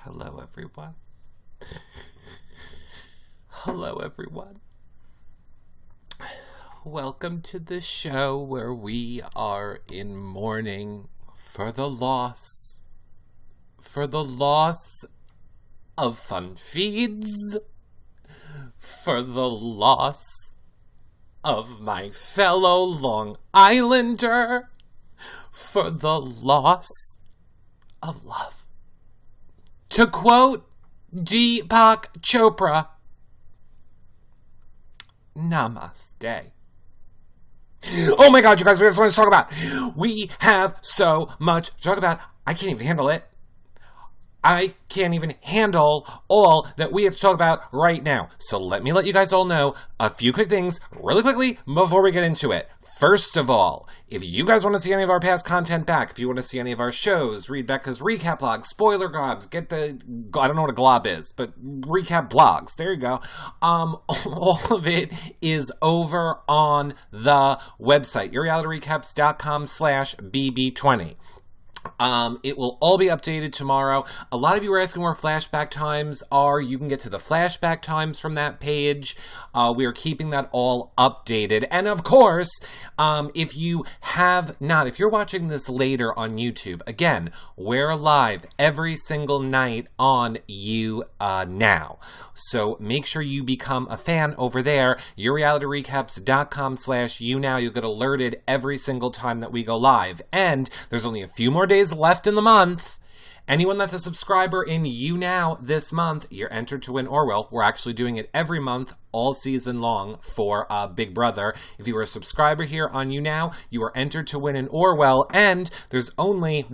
Hello, everyone. Hello, everyone. Welcome to the show where we are in mourning for the loss of fun feeds, for the loss of my fellow Long Islander, for the loss of love. To quote Deepak Chopra, Namaste. Oh my God, you guys, we have so much to talk about. We have so much to talk about. I can't even handle it. I can't even handle all that we have to talk about right now. So let me let you guys all know a few quick things really quickly before we get into it. First of all, if you guys want to see any of our past content back, if you want to see any of our shows, read Becca's recap blogs, spoiler globs, get the, I don't know what a glob is, but recap blogs, there you go. All of it is over on the website, yourrealityrecaps.com/BB20. It will all be updated tomorrow. A lot of you are asking where flashback times are. You can get to the flashback times from that page. We are keeping that all updated. And of course, if you're watching this later on YouTube, again, we're live every single night on now. So make sure you become a fan over there. yourrealityrecaps.com/now. You'll get alerted every single time that we go live. And there's only a few more days left in the month. Anyone that's a subscriber in now this month, you're entered to win Orwell. We're actually doing it every month, all season long for Big Brother. If you are a subscriber here on now, you are entered to win an Orwell, and there's only,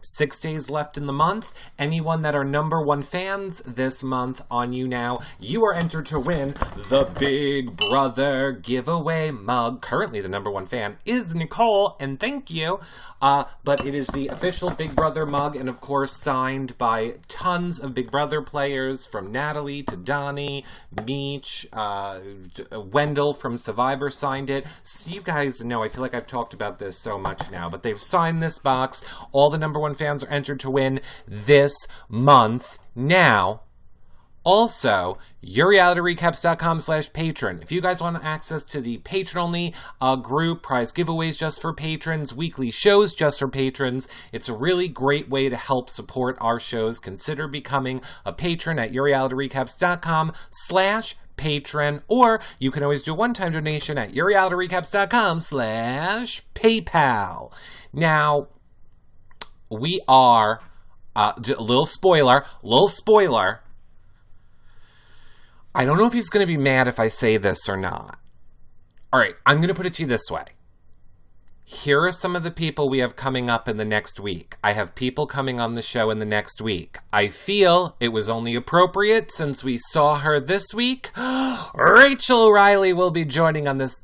6 days left in the month? Anyone that are #1 fans this month on now, you are entered to win the Big Brother giveaway mug. Currently, the #1 fan is Nicole, and thank you. But it is the official Big Brother mug, and of course, signed by tons of Big Brother players, from Natalie to Donnie, Meech, Wendell from Survivor signed it. So you guys know, I feel like I've talked about this so much now, but they've signed this box. All the #1 fans are entered to win this month. Now, also, yourrealityrecaps.com/patron. If you guys want access to the patron-only group, prize giveaways just for patrons, weekly shows just for patrons, it's a really great way to help support our shows. Consider becoming a patron at yourrealityrecaps.com/patron, or you can always do a one-time donation at yourrealityrecaps.com/PayPal. Now, we are, a little spoiler, I don't know if he's going to be mad if I say this or not. All right, I'm going to put it to you this way. Here are some of the people we have coming up in the next week. I have people coming on the show in the next week. I feel it was only appropriate, since we saw her this week. Rachel O'Reilly will be joining on us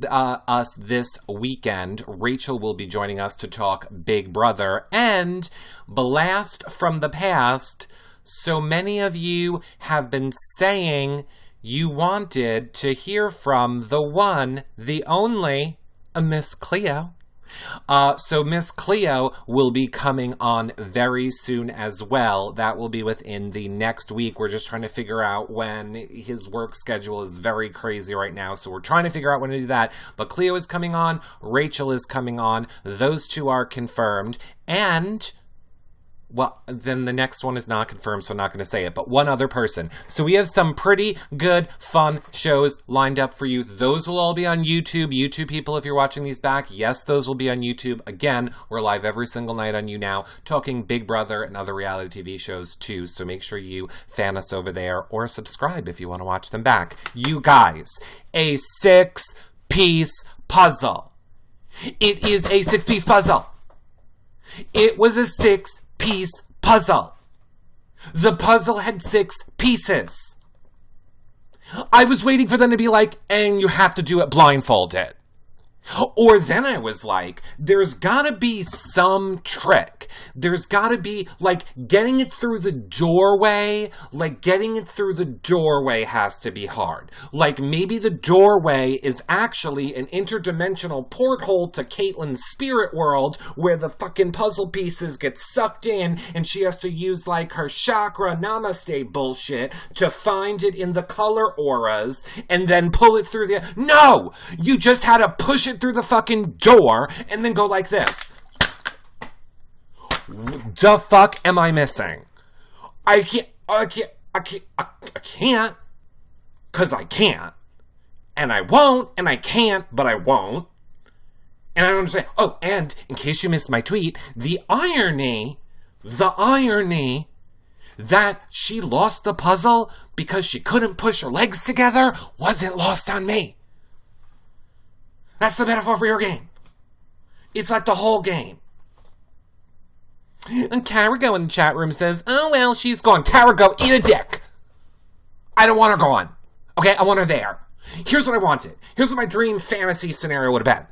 this weekend. Rachel will be joining us to talk Big Brother and Blast from the Past. So many of you have been saying you wanted to hear from the one, the only, Miss Cleo. So Miss Cleo will be coming on very soon as well. That will be within the next week. We're just trying to figure out when. His work schedule is very crazy right now, so we're trying to figure out when to do that. But Cleo is coming on. Rachel is coming on. Those two are confirmed. And, well, then the next one is not confirmed, so I'm not going to say it, but one other person. So we have some pretty good, fun shows lined up for you. Those will all be on YouTube. YouTube people, if you're watching these back, yes, those will be on YouTube. Again, we're live every single night on now, talking Big Brother and other reality TV shows too, so make sure you fan us over there, or subscribe if you want to watch them back. You guys, a 6-piece puzzle. It is a 6-piece puzzle. It was a 6-piece puzzle. The puzzle had 6 pieces. I was waiting for them to be like, and you have to do it blindfolded. Or then I was like, there's gotta be some trick. There's gotta be, like, getting it through the doorway. Like, getting it through the doorway has to be hard. Like, maybe the doorway is actually an interdimensional porthole to Kaitlyn's spirit world where the fucking puzzle pieces get sucked in and she has to use, like, her chakra namaste bullshit to find it in the color auras and then pull it through the... No! You just had to push it through the fucking door and then go like this. The fuck am I missing? I can't, cause I can't, and I won't, and I can't, but I won't, and I don't understand. Oh, and in case you missed my tweet, the irony that she lost the puzzle because she couldn't push her legs together wasn't lost on me. That's the metaphor for your game. It's like the whole game. And Carago in the chat room says, oh, well, she's gone. Carago, eat a dick. I don't want her gone. Okay, I want her there. Here's what I wanted. Here's what my dream fantasy scenario would have been.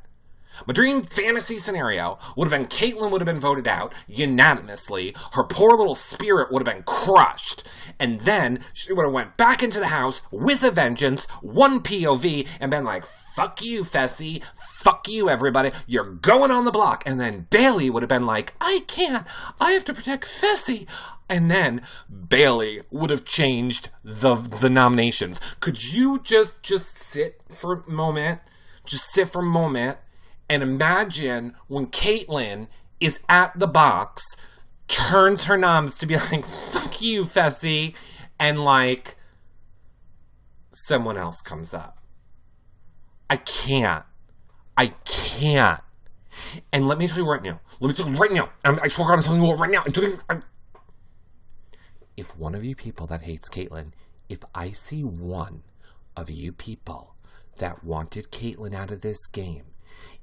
My dream fantasy scenario would have been Kaitlyn would have been voted out unanimously. Her poor little spirit would have been crushed. And then she would have went back into the house with a vengeance, one POV, and been like, fuck you, Fessy. Fuck you, everybody. You're going on the block. And then Bailey would have been like, I can't. I have to protect Fessy. And then Bailey would have changed the nominations. Could you just sit for a moment? Just sit for a moment. And imagine when Kaitlyn is at the box, turns her noms to be like, fuck you, Fessy, and like, someone else comes up. I can't. And let me tell you right now. I swear I'm telling you right now. If one of you people that hates Kaitlyn, if I see one of you people that wanted Kaitlyn out of this game,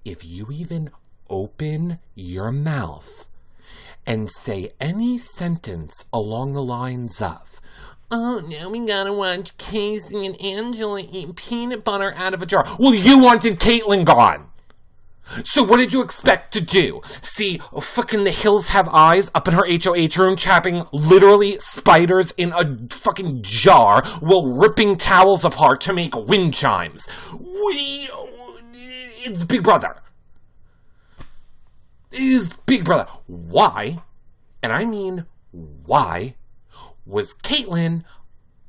if you even open your mouth and say any sentence along the lines of, oh, now we gotta watch Casey and Angela eat peanut butter out of a jar. Well, you wanted Kaitlyn gone. So what did you expect to do? See fucking The Hills Have Eyes up in her HOH room trapping literally spiders in a fucking jar while ripping towels apart to make wind chimes. It's Big Brother. It is Big Brother. Why, and I mean why, was Kaitlyn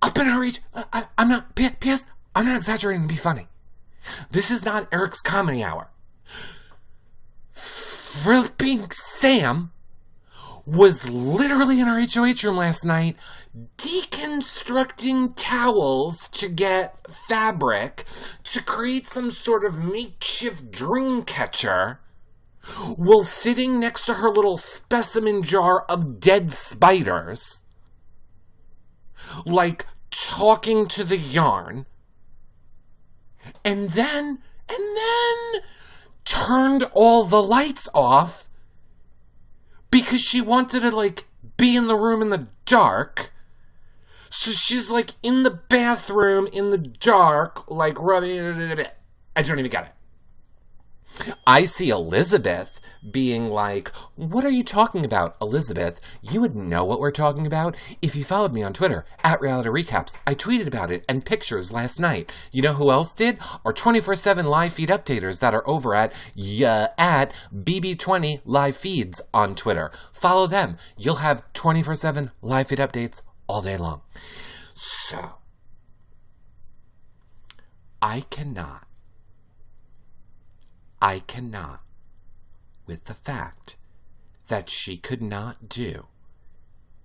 up in her age? I'm not, P.S., I'm not exaggerating to be funny. This is not Eric's Comedy Hour. Flipping Sam was literally in her HOH room last night deconstructing towels to get fabric to create some sort of makeshift dream catcher while sitting next to her little specimen jar of dead spiders, like talking to the yarn, and then turned all the lights off because she wanted to, like, be in the room in the dark. So she's, like, in the bathroom in the dark, like, rubbing. I don't even get it. I see Elizabeth being like, what are you talking about, Elizabeth? You would know what we're talking about if you followed me on Twitter, @RealityRecaps. I tweeted about it and pictures last night. You know who else did? Our 24/7 live feed updaters that are over at BB20 live feeds on Twitter. Follow them. You'll have 24/7 live feed updates all day long. So, I cannot, with the fact that she could not do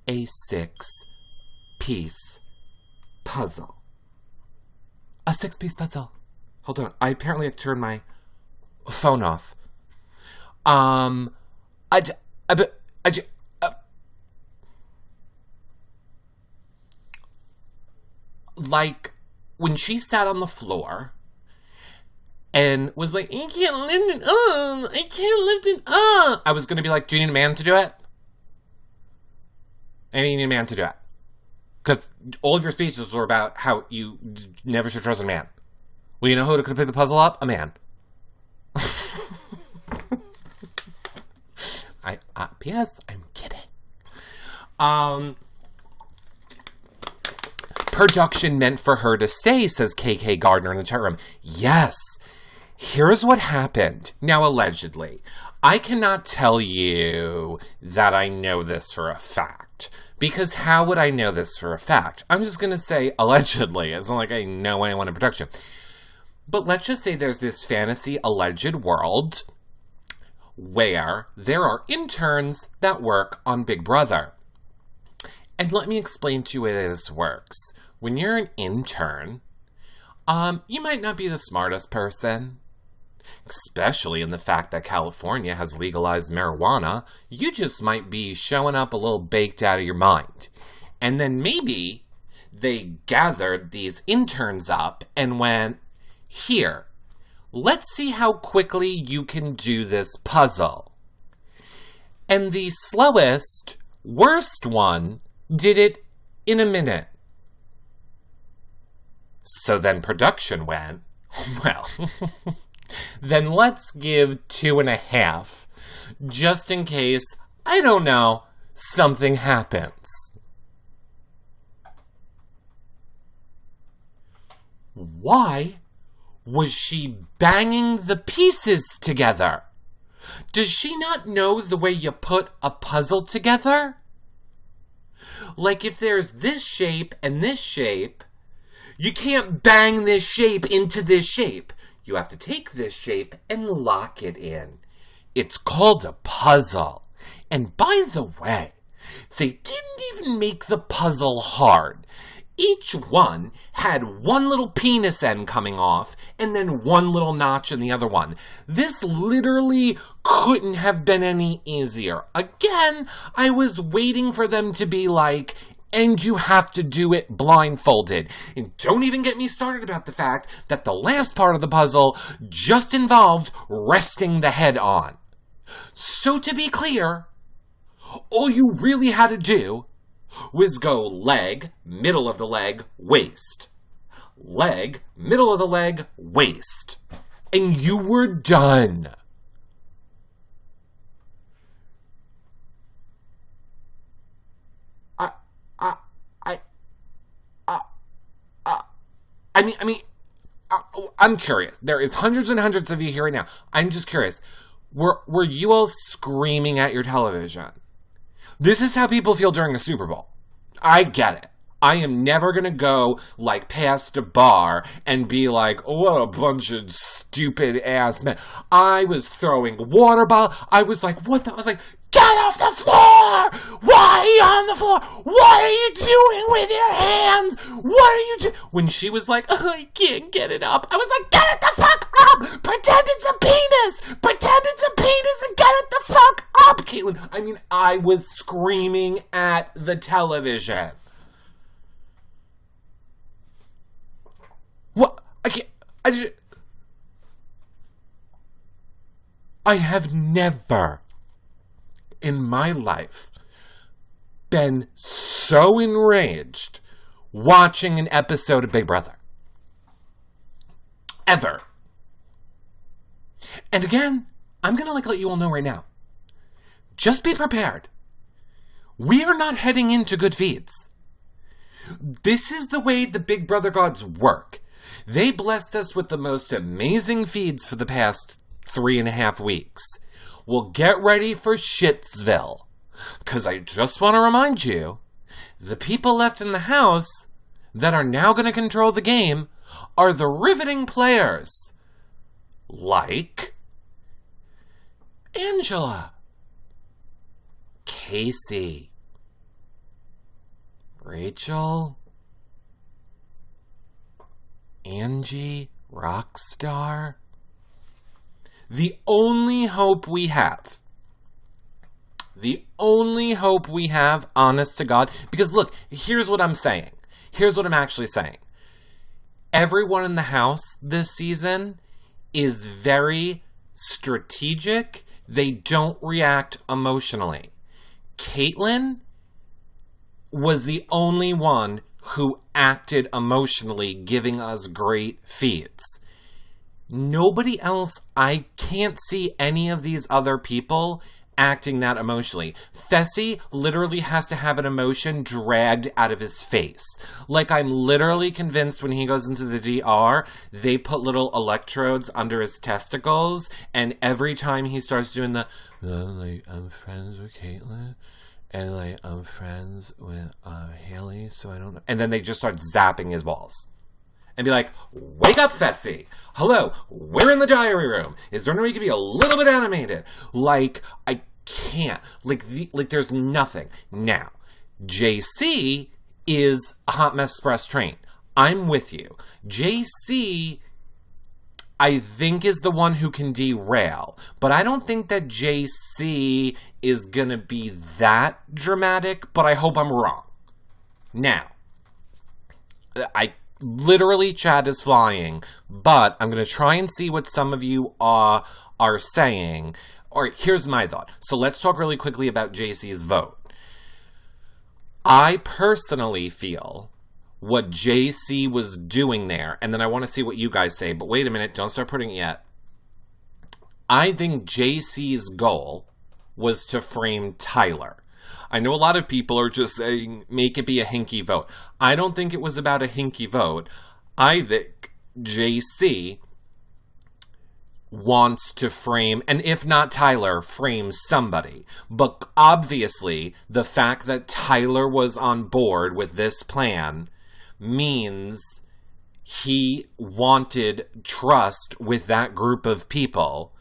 a 6-piece puzzle. A 6-piece puzzle. Hold on. I apparently have turned my phone off. Like, when she sat on the floor and was like, I can't lift it up. I was going to be like, do you need a man to do it? Maybe you need a man to do it. Because all of your speeches were about how you never should trust a man. Well, you know who could pick the puzzle up? A man. P.S. I'm kidding. Production meant for her to stay, says KK Gardner in the chat room. Yes. Here's what happened. Now, allegedly. I cannot tell you that I know this for a fact. Because how would I know this for a fact? I'm just going to say allegedly. It's not like I know anyone in production. But let's just say there's this fantasy alleged world where there are interns that work on Big Brother. And let me explain to you how this works. When you're an intern, you might not be the smartest person. Especially in the fact that California has legalized marijuana. You just might be showing up a little baked out of your mind. And then maybe they gathered these interns up and went, here, let's see how quickly you can do this puzzle. And the slowest, worst one did it in a minute. So then production went, well, then let's give 2.5, just in case, I don't know, something happens. Why was she banging the pieces together? Does she not know the way you put a puzzle together? Like if there's this shape and this shape, you can't bang this shape into this shape. You have to take this shape and lock it in. It's called a puzzle. And by the way, they didn't even make the puzzle hard. Each one had one little penis end coming off and then one little notch in the other one. This literally couldn't have been any easier. Again, I was waiting for them to be like, and you have to do it blindfolded. And don't even get me started about the fact that the last part of the puzzle just involved resting the head on. So to be clear, all you really had to do was go leg, middle of the leg, waist. Leg, middle of the leg, waist. And you were done. I'm curious. There is hundreds and hundreds of you here right now. I'm just curious. Were you all screaming at your television? This is how people feel during a Super Bowl. I get it. I am never going to go, like, past a bar and be like, oh, what a bunch of stupid ass men. I was throwing water bottle. I was like, what the? I was like, get off the floor! Why are you on the floor? What are you doing with your hands? What are you doing? When she was like, oh, I can't get it up. I was like, get it the fuck up! Pretend it's a penis! Pretend it's a penis and get it the fuck up, Kaitlyn. I mean, I was screaming at the television. What? I have never in my life been so enraged watching an episode of Big Brother. Ever. And again, I'm going to let you all know right now. Just be prepared. We are not heading into good feeds. This is the way the Big Brother gods work. They blessed us with the most amazing feeds for the past 3.5 weeks. Well, get ready for Shitsville. Because I just want to remind you, the people left in the house that are now going to control the game are the riveting players. Like Angela, Casey, Rachel, Angie, Rockstar. The only hope we have, honest to God, because look, here's what I'm saying. Here's what I'm actually saying. Everyone in the house this season is very strategic. They don't react emotionally. Kaitlyn was the only one who acted emotionally, giving us great feeds. Nobody else, I can't see any of these other people acting that emotionally. Fessy literally has to have an emotion dragged out of his face. Like, I'm literally convinced when he goes into the DR, they put little electrodes under his testicles, and every time he starts doing the, like, I'm friends with Kaitlyn, and, like, I'm friends with Haley, so I don't know. And then they just start zapping his balls. And be like, wake up, Fessy! Hello, we're in the diary room. Is there no way you can be a little bit animated? Like, I can't. Like, there's nothing. Now, JC is a hot mess express train. I'm with you. JC, I think, is the one who can derail. But I don't think that JC is gonna be that dramatic, but I hope I'm wrong. Now, literally, chat is flying, but I'm going to try and see what some of you are saying. All right, here's my thought. So let's talk really quickly about JC's vote. I personally feel what JC was doing there, and then I want to see what you guys say, but wait a minute, don't start putting it yet. I think JC's goal was to frame Tyler. I know a lot of people are just saying, make it be a hinky vote. I don't think it was about a hinky vote. I think JC wants to frame, and if not Tyler, frame somebody. But obviously, the fact that Tyler was on board with this plan means he wanted trust with that group of people,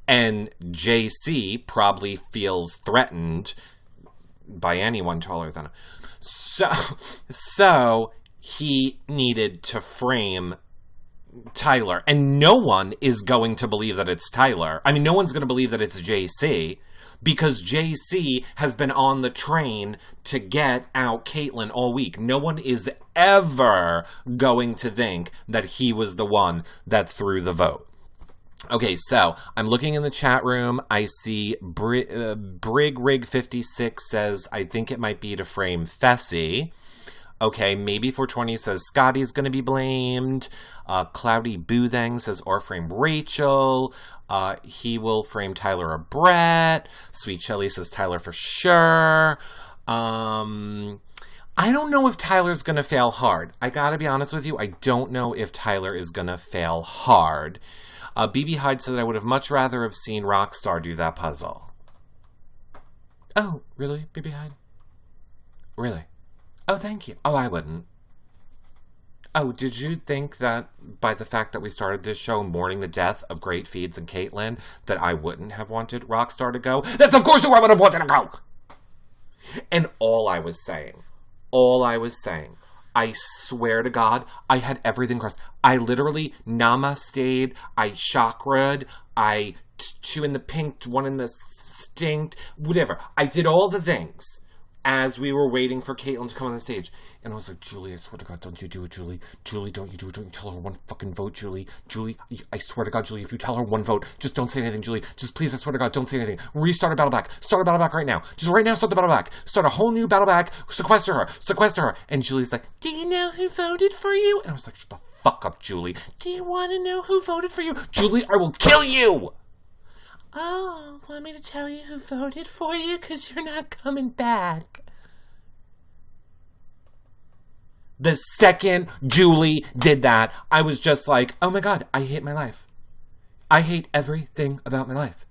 and JC probably feels threatened by anyone taller than him. So he needed to frame Tyler. And no one is going to believe that it's Tyler. I mean, no one's going to believe that it's JC, because JC has been on the train to get out Kaitlyn all week. No one is ever going to think that he was the one that threw the vote. Okay, so I'm looking in the chat room. I see BrigRig56 says, I think it might be to frame Fessy. Okay, maybe 420 says Scotty's going to be blamed. Cloudy Boothang says, or frame Rachel. He will frame Tyler or Brett. Sweet Shelly says Tyler for sure. I don't know if Tyler's going to fail hard. I got to be honest with you. I don't know if Tyler is going to fail hard. BB Hyde said I would have much rather have seen Rockstar do that puzzle. Oh, really, BB Hyde? Really? Oh, thank you. Oh, I wouldn't. Oh, did you think that by the fact that we started this show mourning the death of Great Feeds and Kaitlyn, that I wouldn't have wanted Rockstar to go? That's of course who I would have wanted to go! And all I was saying, I swear to God, I had everything crossed. I literally namaste'd, I chakra'd, I two in the pink, one in the stinked, whatever. I did all the things as we were waiting for Kaitlyn to come on the stage. And I was like, Julie, I swear to God, don't you do it, Julie. Julie, don't you do it. Don't you tell her one fucking vote, Julie. Julie, I swear to God, Julie, if you tell her one vote, just don't say anything, Julie. Just please, I swear to God, don't say anything. Restart a battle back. Start a battle back right now. Just right now, start the battle back. Start a whole new battle back. Sequester her. And Julie's like, do you know who voted for you? And I was like, shut the fuck up, Julie. Do you want to know who voted for you? Julie, I will kill you! Oh, want me to tell you who voted for you? Because you're not coming back. The second Julie did that, I was just like, oh my God, I hate my life. I hate everything about my life.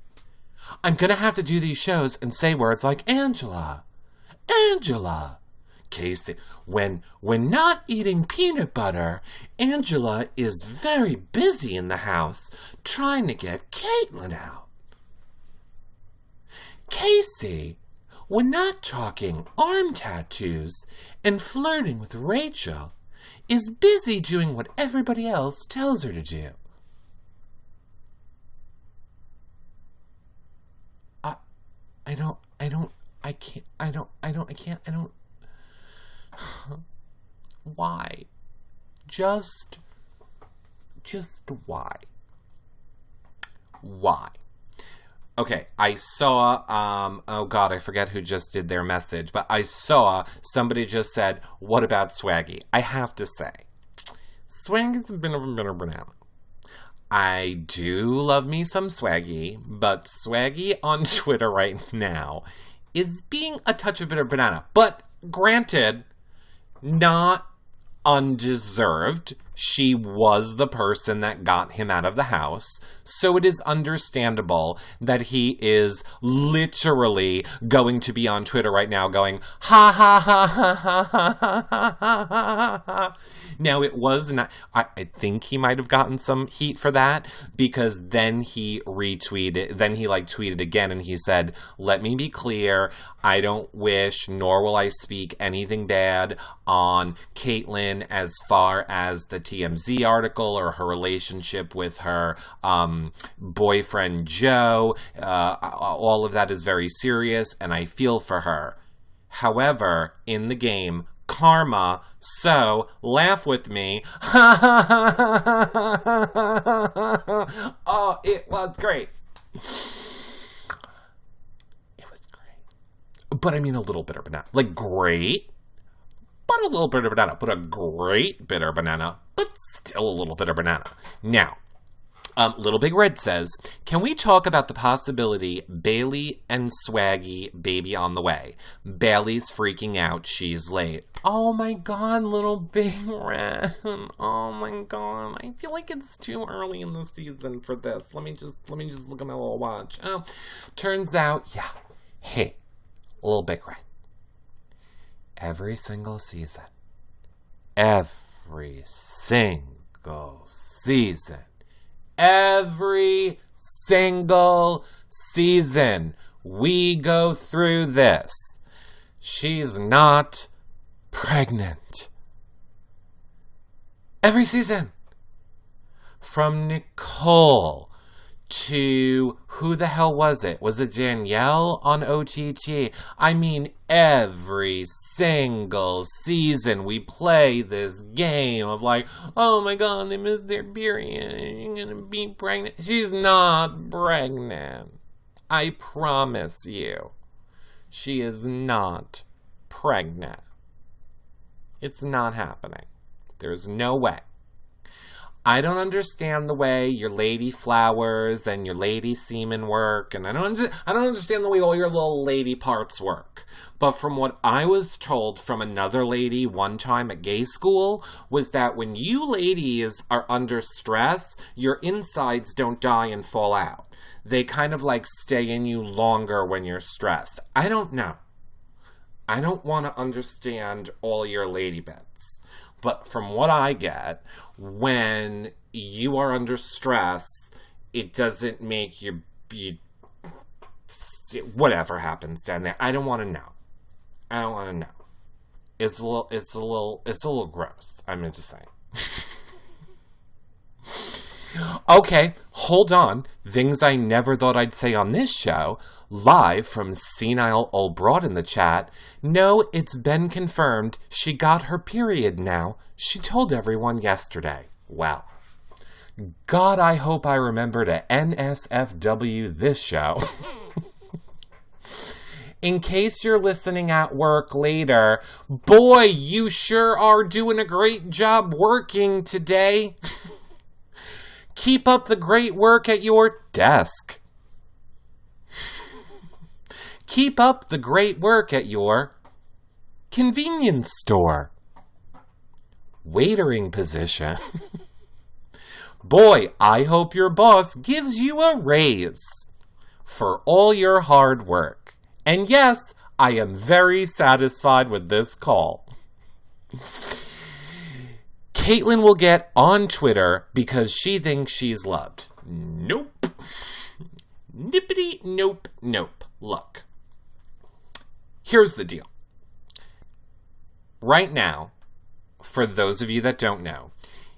I'm going to have to do these shows and say words like Angela, Casey. When not eating peanut butter, Angela is very busy in the house trying to get Kaitlyn out. Casey, when not talking arm tattoos and flirting with Rachel, is busy doing what everybody else tells her to do. Why? Just why? Why? Okay, I saw, oh God, I forget who just did their message, but I saw somebody just said, what about Swaggy? I have to say, Swaggy's been a banana. I do love me some Swaggy, but Swaggy on Twitter right now is being a touch of bitter banana. But granted, not undeserved. She was the person that got him out of the house, so it is understandable that he is literally going to be on Twitter right now going, ha ha ha ha ha ha ha ha ha ha. Now, it was not, I think he might have gotten some heat for that, because then he retweeted, then he tweeted again, and he said, let me be clear, I don't wish, nor will I speak anything bad on Kaitlyn as far as the TMZ article or her relationship with her boyfriend Joe. All of that is very serious, and I feel for her. However, in the game, karma, so laugh with me. Oh, it was great. It was great. But I mean a little bitter banana. Great, but a little bitter banana. But a great bitter banana, but still a little bitter banana. Now, Little Big Red says, can we talk about the possibility Bailey and Swaggy baby on the way? Bailey's freaking out. She's late. Oh my God, Little Big Red. Oh my God. I feel like it's too early in the season for this. Let me just look at my little watch. Oh, turns out, yeah. Hey, Little Big Red. Every single season. Every single season, we go through this. She's not pregnant. Every season. From Nicole to, who the hell was it? Was it Danielle on OTT? I mean, every single season we play this game of oh my God, they missed their period. You're gonna be pregnant. She's not pregnant. I promise you. She is not pregnant. It's not happening. There's no way. I don't understand the way your lady flowers and your lady semen work, and I don't understand the way all your little lady parts work. But from what I was told from another lady one time at gay school, was that when you ladies are under stress, your insides don't die and fall out. They kind of stay in you longer when you're stressed. I don't know. I don't want to understand all your lady bits. But from what I get, when you are under stress, it doesn't make you whatever happens down there. I don't want to know. It's a little gross. I'm just saying. Okay, hold on. Things I never thought I'd say on this show. Live from Senile Old Broad in the chat. No, it's been confirmed. She got her period now. She told everyone yesterday. Well, God, I hope I remember to NSFW this show. In case you're listening at work later, boy, you sure are doing a great job working today. Keep up the great work at your desk. Keep up the great work at your convenience store. Waitering position. Boy, I hope your boss gives you a raise for all your hard work. And yes, I am very satisfied with this call. Kaitlyn will get on Twitter because she thinks she's loved. Nope. Nippity nope nope. Look. Here's the deal. Right now, for those of you that don't know,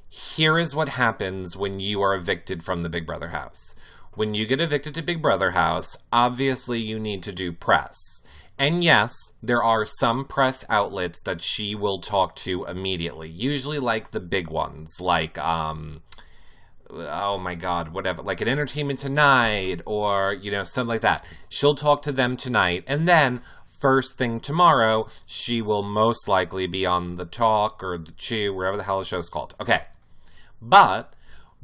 here is what happens when you are evicted from the Big Brother house. When you get evicted to Big Brother house, obviously you need to do press. And yes, there are some press outlets that she will talk to immediately. Usually the big ones, oh my God, whatever, an Entertainment Tonight or, something like that. She'll talk to them tonight, and then first thing tomorrow, she will most likely be on The Talk or The Chew, wherever the hell the show's called. Okay. But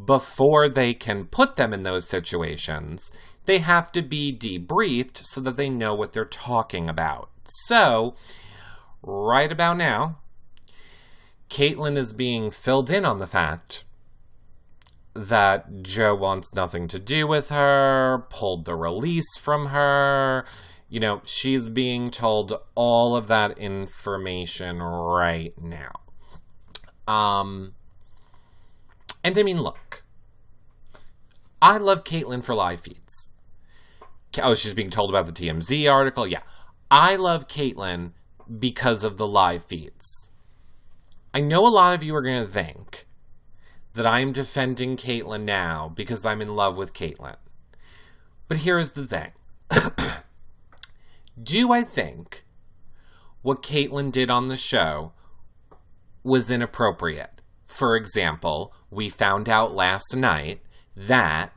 before they can put them in those situations, they have to be debriefed so that they know what they're talking about. So, right about now, Kaitlyn is being filled in on the fact that Joe wants nothing to do with her, pulled the release from her. You know, she's being told all of that information right now. And I mean, look, I love Kaitlyn for live feeds. Oh, she's being told about the TMZ article. Yeah. I love Kaitlyn because of the live feeds. I know a lot of you are going to think that I'm defending Kaitlyn now because I'm in love with Kaitlyn. But here's the thing. Do I think what Kaitlyn did on the show was inappropriate? For example, we found out last night that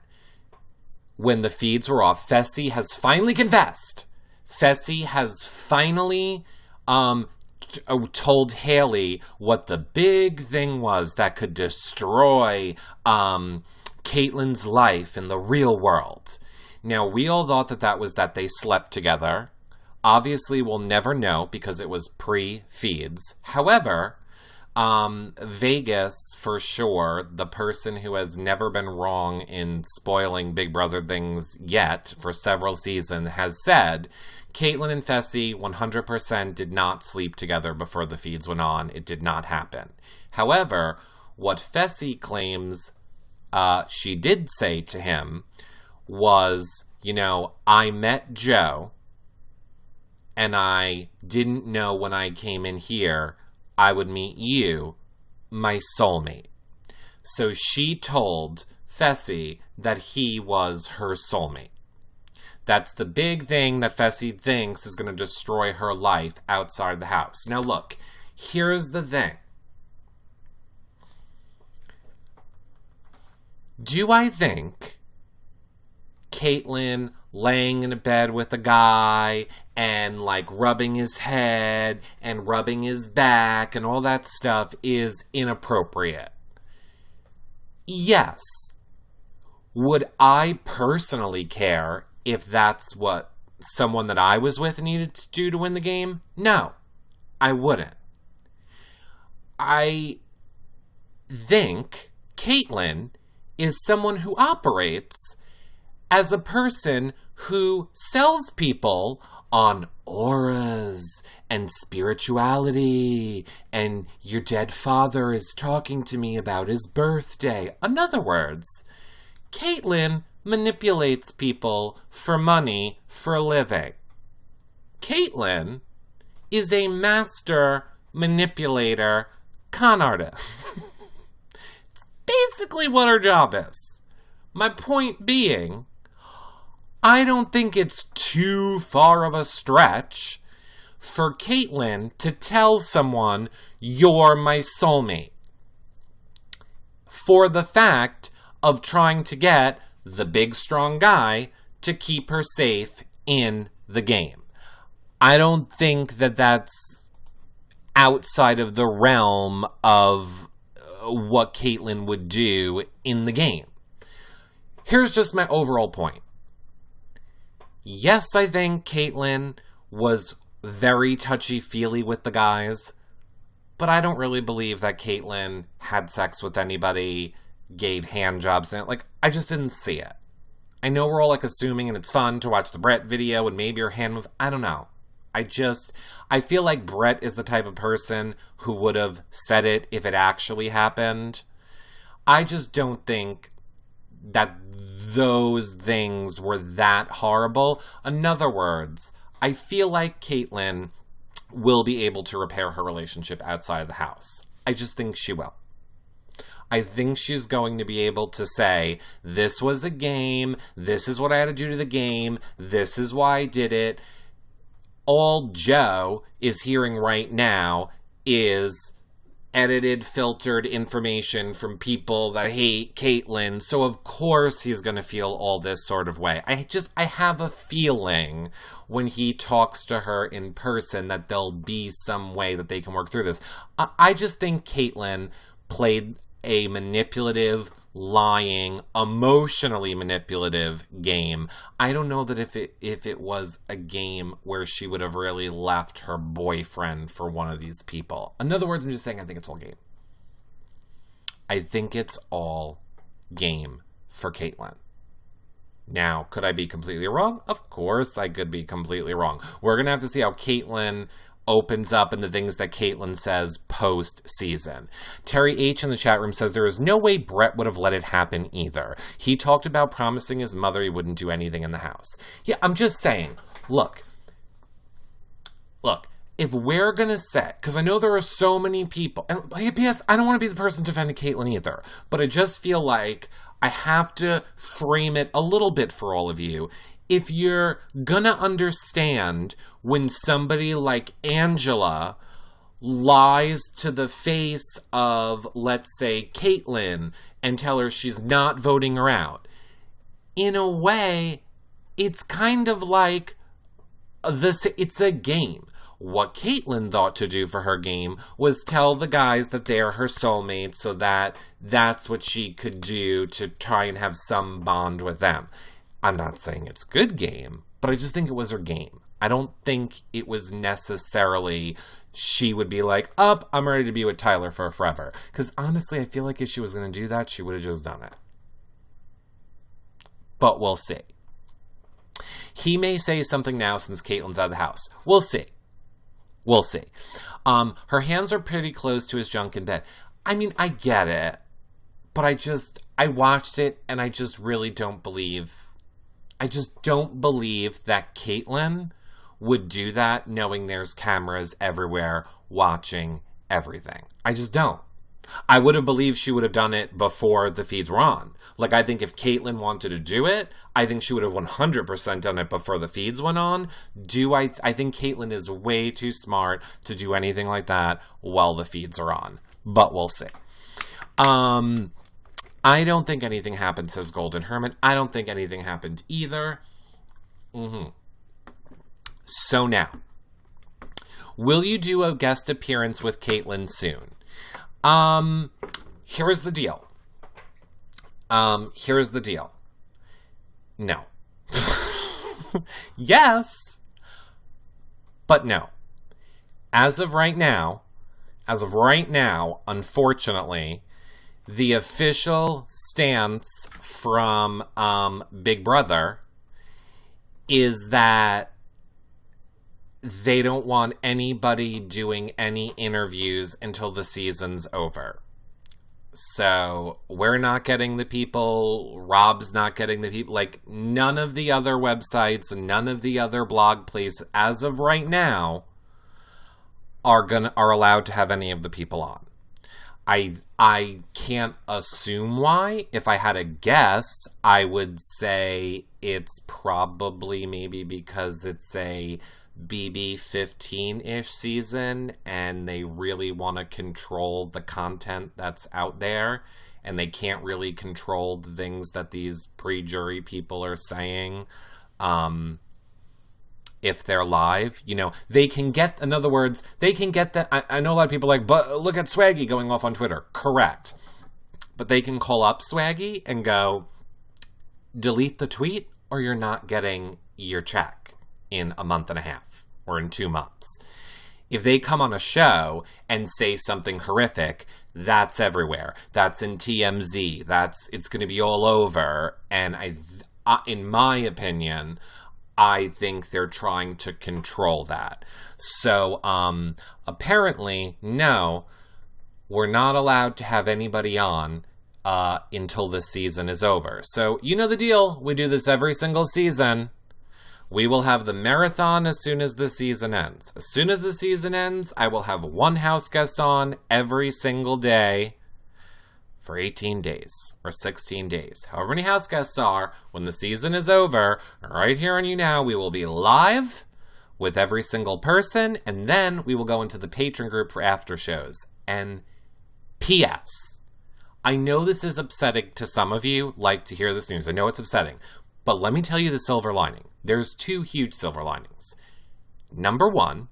when the feeds were off, Fessy has finally confessed. Fessy has finally told Haley what the big thing was that could destroy Kaitlyn's life in the real world. Now, we all thought that was that they slept together. Obviously, we'll never know because it was pre-feeds. However, Vegas, for sure, the person who has never been wrong in spoiling Big Brother things yet for several seasons, has said Kaitlyn and Fessy 100% did not sleep together before the feeds went on. It did not happen. However, what Fessy claims she did say to him was, you know, I met Joe, and I didn't know when I came in here I would meet you, my soulmate. So she told Fessy that he was her soulmate. That's the big thing that Fessy thinks is going to destroy her life outside the house. Now look, here's the thing. Do I think Kaitlyn laying in a bed with a guy and like rubbing his head and rubbing his back and all that stuff is inappropriate? Yes. Would I personally care if that's what someone that I was with needed to do to win the game? No, I wouldn't. I think Kaitlyn is someone who operates as a person who sells people on auras and spirituality, and your dead father is talking to me about his birthday. In other words, Kaitlyn manipulates people for money for a living. Kaitlyn is a master manipulator con artist. It's basically what her job is. My point being, I don't think it's too far of a stretch for Kaitlyn to tell someone, you're my soulmate, for the fact of trying to get the big strong guy to keep her safe in the game. I don't think that that's outside of the realm of what Kaitlyn would do in the game. Here's just my overall point. Yes, I think Kaitlyn was very touchy-feely with the guys, but I don't really believe that Kaitlyn had sex with anybody, gave hand jobs, and I just didn't see it. I know we're all assuming, and it's fun to watch the Brett video and maybe her hand move. I don't know. I feel like Brett is the type of person who would have said it if it actually happened. I just don't think that those things were that horrible. In other words, I feel like Kaitlyn will be able to repair her relationship outside of the house. I just think she will. I think she's going to be able to say, this was a game, this is what I had to do to the game, this is why I did it. All Joe is hearing right now is edited, filtered information from people that hate Kaitlyn, so of course he's going to feel all this sort of way. I have a feeling when he talks to her in person that there'll be some way that they can work through this. I just think Kaitlyn played a manipulative, lying, emotionally manipulative game. I don't know that if it was a game where she would have really left her boyfriend for one of these people. In other words, I'm just saying I think it's all game. I think it's all game for Kaitlyn. Now, could I be completely wrong? Of course I could be completely wrong. We're going to have to see how Kaitlyn opens up and the things that Kaitlyn says post-season. Terry H. in the chat room says there is no way Brett would have let it happen either. He talked about promising his mother he wouldn't do anything in the house. Yeah, I'm just saying, look, if we're going to say, because I know there are so many people, and P.S., I don't want to be the person defending Kaitlyn either, but I just feel like I have to frame it a little bit for all of you. If you're gonna understand when somebody like Angela lies to the face of, let's say, Kaitlyn and tell her she's not voting her out, in a way, it's kind of like it's a game. What Kaitlyn thought to do for her game was tell the guys that they're her soulmates so that that's what she could do to try and have some bond with them. I'm not saying it's good game, but I just think it was her game. I don't think it was necessarily she would be like, I'm ready to be with Tyler for forever. Because honestly, I feel like if she was going to do that, she would have just done it. But we'll see. He may say something now since Kaitlyn's out of the house. We'll see. We'll see. Her hands are pretty close to his junk in bed. I mean, I get it. But I watched it and I just really don't believe that Kaitlyn would do that knowing there's cameras everywhere watching everything. I just don't. I would have believed she would have done it before the feeds were on. Like, I think if Kaitlyn wanted to do it, I think she would have 100% done it before the feeds went on. I think Kaitlyn is way too smart to do anything like that while the feeds are on. But we'll see. I don't think anything happened, says Golden Hermit. I don't think anything happened either. So now, will you do a guest appearance with Kaitlyn soon? Here's the deal. No. Yes, but no. As of right now, unfortunately, the official stance from Big Brother is that they don't want anybody doing any interviews until the season's over. So we're not getting the people, Rob's not getting the people, like none of the other websites and none of the other blog places as of right now are allowed to have any of the people on. I can't assume why. If I had a guess, I would say it's probably maybe because it's a BB 15-ish season and they really want to control the content that's out there and they can't really control the things that these pre-jury people are saying if they're live. You know, they can get, in other words, they can get that. I know a lot of people are like, but look at Swaggy going off on Twitter. Correct. But they can call up Swaggy and go, delete the tweet or you're not getting your check in a month and a half or in 2 months. If they come on a show and say something horrific, that's everywhere. That's in TMZ. It's going to be all over. And in my opinion, I think they're trying to control that. So apparently, no, we're not allowed to have anybody on until the season is over. So you know the deal. We do this every single season. We will have the marathon as soon as the season ends. As soon as the season ends, I will have one house guest on every single day for 18 days or 16 days. However many house guests are, when the season is over, right here on You Now, we will be live with every single person, and then we will go into the patron group for after shows. And P.S. I know this is upsetting to some of you, like to hear this news. I know it's upsetting. But let me tell you the silver lining. There's 2 huge silver linings. Number 1,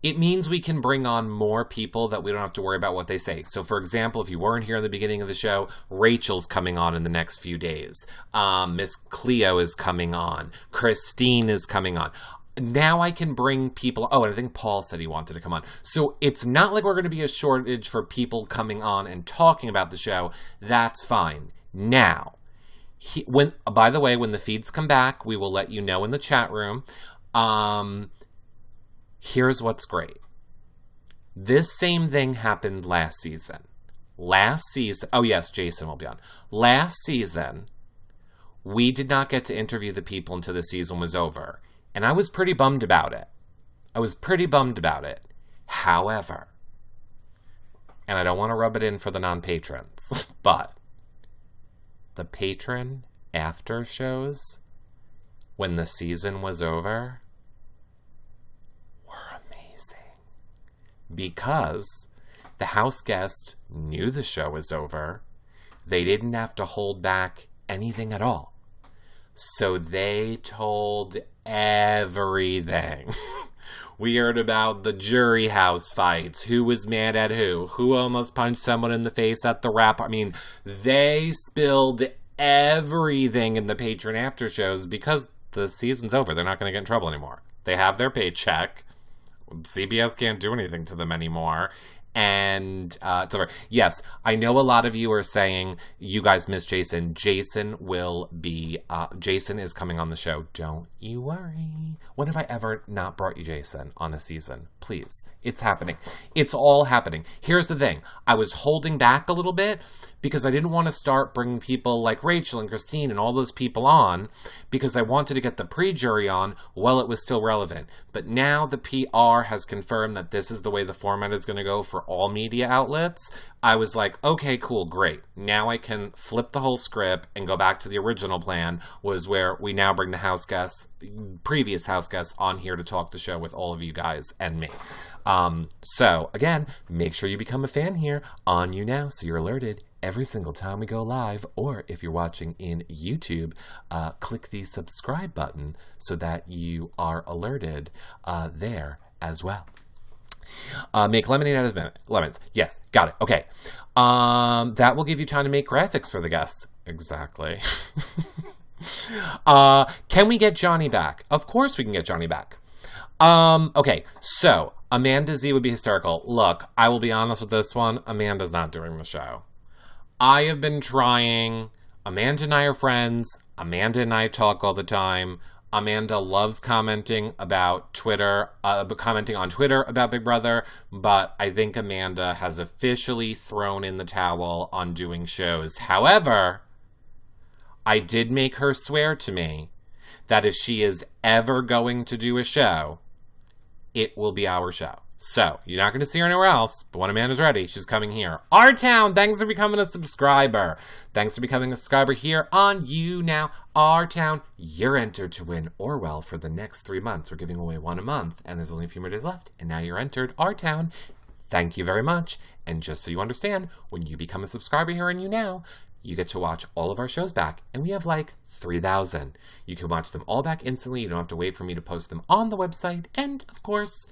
it means we can bring on more people that we don't have to worry about what they say. So, for example, if you weren't here in the beginning of the show, Rachel's coming on in the next few days. Miss Cleo is coming on. Christine is coming on. Now I can bring people... Oh, and I think Paul said he wanted to come on. So it's not like we're going to be a shortage for people coming on and talking about the show. That's fine. Now, by the way, when the feeds come back, we will let you know in the chat room. Here's what's great. This same thing happened last season. Oh yes, Jason will be on. Last season, we did not get to interview the people until the season was over. And I was pretty bummed about it. However, and I don't want to rub it in for the non-patrons, but the patron after shows, when the season was over, because the house guests knew the show was over. They didn't have to hold back anything at all. So they told everything. We heard about the jury house fights, who was mad at who almost punched someone in the face at the wrap. I mean, they spilled everything in the patron after shows because the season's over. They're not going to get in trouble anymore. They have their paycheck. CBS can't do anything to them anymore. And it's over. Yes, I know a lot of you are saying you guys miss Jason. Jason is coming on the show. Don't you worry. When have I ever not brought you Jason on a season? Please. It's happening. It's all happening. Here's the thing. I was holding back a little bit because I didn't want to start bringing people like Rachel and Christine and all those people on because I wanted to get the pre-jury on while it was still relevant. But now the PR has confirmed that this is the way the format is going to go for all media outlets. I was like, okay, cool, great. Now I can flip the whole script and go back to the original plan, was where we now bring the house guests, previous house guests, on here to talk the show with all of you guys and me. So, again, make sure you become a fan here on You Now so you're alerted every single time we go live, or if you're watching in YouTube, click the subscribe button so that you are alerted there as well. Make lemonade out of lemons. Yes, got it. Okay. That will give you time to make graphics for the guests. Exactly. Can we get Johnny back? Of course we can get Johnny back. Okay, so Amanda Z would be hysterical. Look, I will be honest with this one. Amanda's not doing the show. I have been trying. Amanda and I are friends. Amanda and I talk all the time. Amanda loves commenting about Twitter, commenting on Twitter about Big Brother, but I think Amanda has officially thrown in the towel on doing shows. However, I did make her swear to me that if she is ever going to do a show, it will be our show. So, you're not going to see her anywhere else, but when Amanda's ready, she's coming here. R-Town, thanks for becoming a subscriber. Thanks for becoming a subscriber here on You Now. R-Town, you're entered to win Orwell for the next 3 months. We're giving away one a month, and there's only a few more days left, and now you're entered. R-Town, thank you very much. And just so you understand, when you become a subscriber here on You Now, you get to watch all of our shows back, and we have like 3,000. You can watch them all back instantly. You don't have to wait for me to post them on the website, and of course,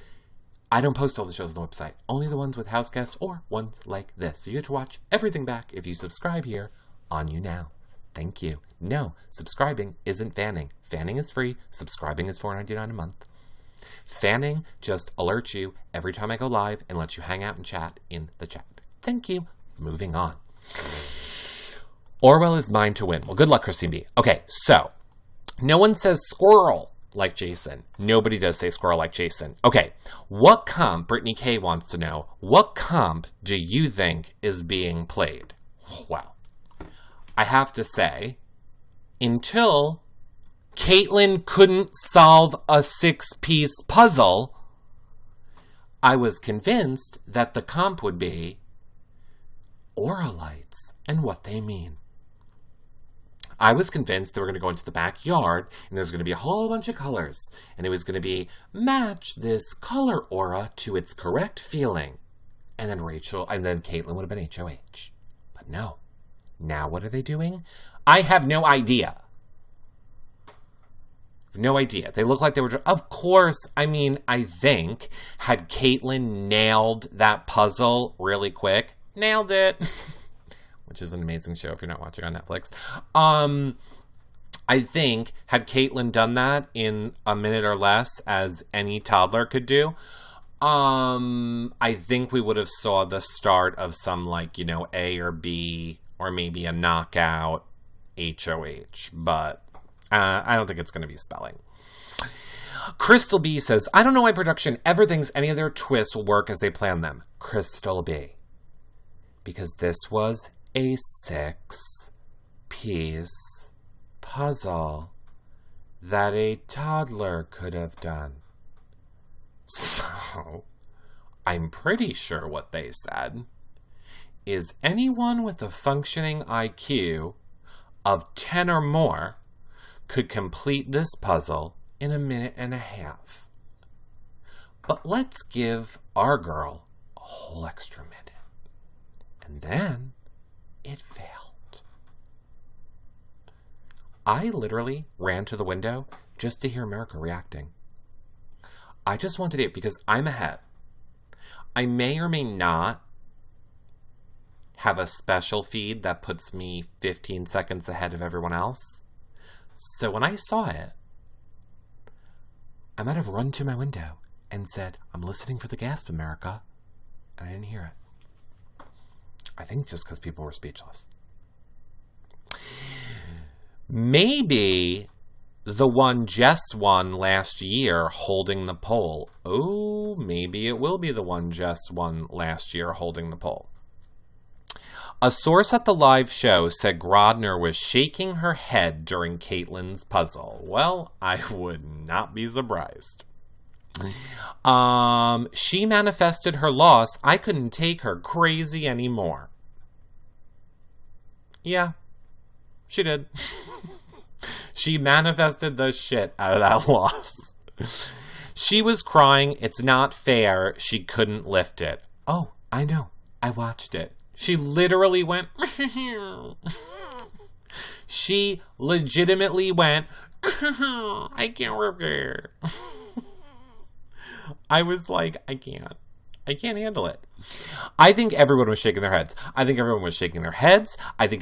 I don't post all the shows on the website, only the ones with house guests or ones like this. So you get to watch everything back if you subscribe here on You Now. Thank you. No, subscribing isn't fanning. Fanning is free. Subscribing is $4.99 a month. Fanning just alerts you every time I go live and lets you hang out and chat in the chat. Thank you. Moving on. Orwell is mine to win. Well, good luck, Christine B. Okay, so no one says squirrel like Jason. Nobody does say squirrel like Jason. Okay, what comp, Brittany K wants to know, what comp do you think is being played? Well, I have to say, until Kaitlyn couldn't solve a 6-piece puzzle, I was convinced that the comp would be aura lights and what they mean. I was convinced they were going to go into the backyard and there's going to be a whole bunch of colors. And it was going to be, match this color aura to its correct feeling. And then Kaitlyn would have been HOH. But no. Now what are they doing? I have no idea. No idea. They look like they were... Of course, I mean, I think, had Kaitlyn nailed that puzzle really quick, nailed it, which is an amazing show if you're not watching on Netflix. I think, had Kaitlyn done that in a minute or less, as any toddler could do, I think we would have saw the start of some, like, you know, A or B, or maybe a knockout HOH, but... I don't think it's going to be spelling. Crystal B says, I don't know why production ever thinks any of their twists will work as they plan them. Crystal B. Because this was a 6-piece puzzle that a toddler could have done. So, I'm pretty sure what they said is anyone with a functioning IQ of 10 or more could complete this puzzle in a minute and a half. But let's give our girl a whole extra minute. And then it failed. I literally ran to the window just to hear America reacting. I just wanted it because I'm ahead. I may or may not have a special feed that puts me 15 seconds ahead of everyone else. So when I saw it, I might have run to my window and said, I'm listening for the gasp, America. And I didn't hear it. I think just because people were speechless. Maybe the one Jess won last year holding the poll. Oh, maybe it will be the one Jess won last year holding the poll. A source at the live show said Grodner was shaking her head during Kaitlyn's puzzle. Well, I would not be surprised. She manifested her loss. I couldn't take her crazy anymore. Yeah, she did. She manifested the shit out of that loss. She was crying. It's not fair. She couldn't lift it. Oh, I know. I watched it. She literally went... She legitimately went... I can't repair. I was like, I can't handle it. I think everyone was shaking their heads. I think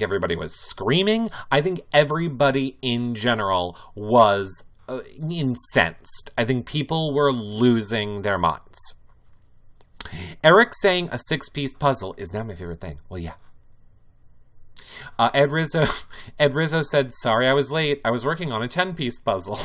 everybody was screaming. I think everybody in general was incensed. I think people were losing their minds. Eric saying a 6-piece puzzle is now my favorite thing. Well, yeah. Ed Rizzo said, sorry I was late. I was working on a 10-piece puzzle.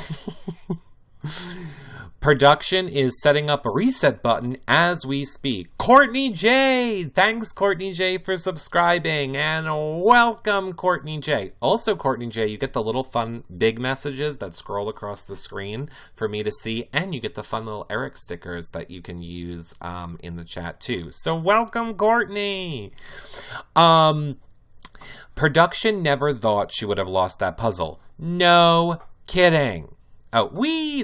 Production is setting up a reset button as we speak. Courtney J! Thanks, Courtney J, for subscribing. And welcome, Courtney J. Also, Courtney J, you get the little fun big messages that scroll across the screen for me to see. And you get the fun little Eric stickers that you can use in the chat, too. So welcome, Courtney! Production never thought she would have lost that puzzle. No kidding. Oh,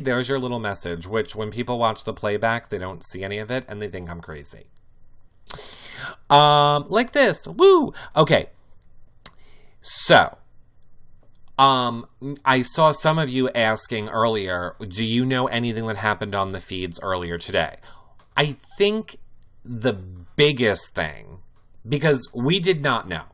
there's your little message, which when people watch the playback, they don't see any of it, and they think I'm crazy. Like this. Woo! Okay. So, I saw some of you asking earlier, do you know anything that happened on the feeds earlier today? I think the biggest thing, because we did not know.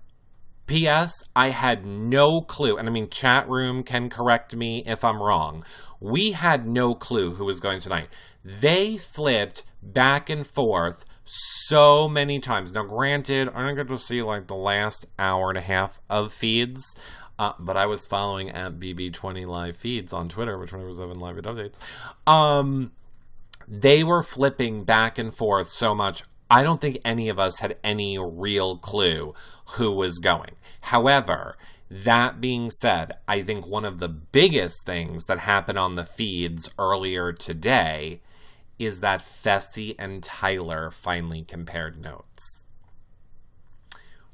P.S. I had no clue, and I mean, chat room can correct me if I'm wrong. We had no clue who was going tonight. They flipped back and forth so many times. Now, granted, I didn't get to see like the last hour and a half of feeds, but I was following at BB20 live feeds on Twitter, which 24/7 live updates. They were flipping back and forth so much. I don't think any of us had any real clue who was going. However, that being said, I think one of the biggest things that happened on the feeds earlier today is that Fessy and Tyler finally compared notes,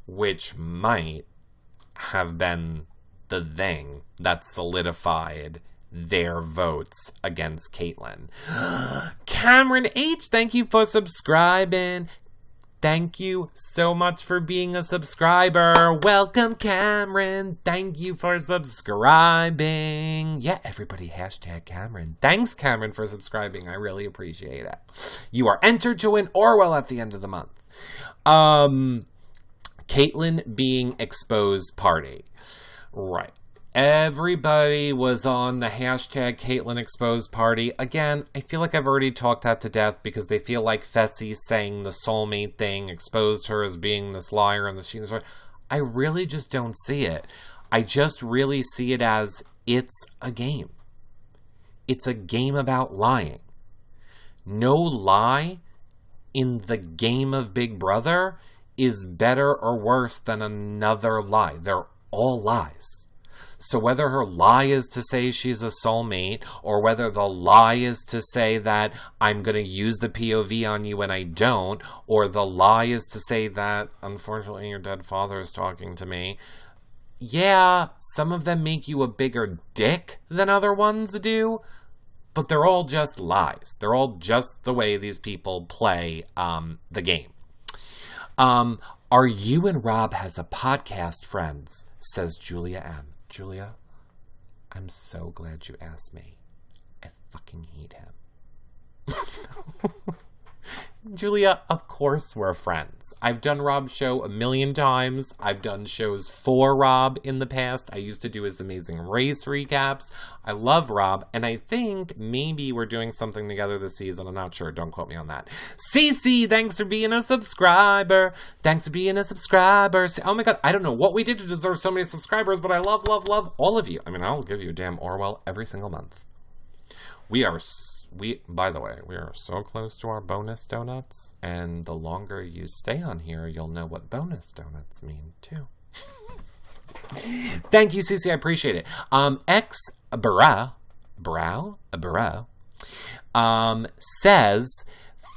which might have been the thing that solidified their votes against Kaitlyn. Cameron H, thank you for subscribing. Thank you so much for being a subscriber. Welcome, Cameron. Thank you for subscribing. Yeah, everybody hashtag Cameron. Thanks, Cameron, for subscribing. I really appreciate it. You are entered to win Orwell at the end of the month. Kaitlyn being exposed party. Right. Everybody was on the hashtag Kaitlyn exposed party. Again, I feel like I've already talked that to death because they feel like Fessy saying the soulmate thing exposed her as being this liar and the she. I really just don't see it. I just really see it as it's a game. It's a game about lying. No lie in the game of Big Brother is better or worse than another lie. They're all lies. So whether her lie is to say she's a soulmate, or whether the lie is to say that I'm going to use the POV on you when I don't, or the lie is to say that, unfortunately, your dead father is talking to me. Yeah, some of them make you a bigger dick than other ones do, but they're all just lies. They're all just the way these people play the game. Are you and Rob has a podcast, friends? Says Julia M. Julia, I'm so glad you asked me. I fucking hate him. Julia, of course we're friends. I've done Rob's show a million times. I've done shows for Rob in the past. I used to do his Amazing Race recaps. I love Rob, and I think maybe we're doing something together this season. I'm not sure. Don't quote me on that. Cece, thanks for being a subscriber. Thanks for being a subscriber. Oh my God, I don't know what we did to deserve so many subscribers, but I love, love, love all of you. I mean, I'll give you a damn Orwell every single month. By the way, we are so close to our bonus donuts, and the longer you stay on here, you'll know what bonus donuts mean, too. Thank you, Cece, I appreciate it. Says,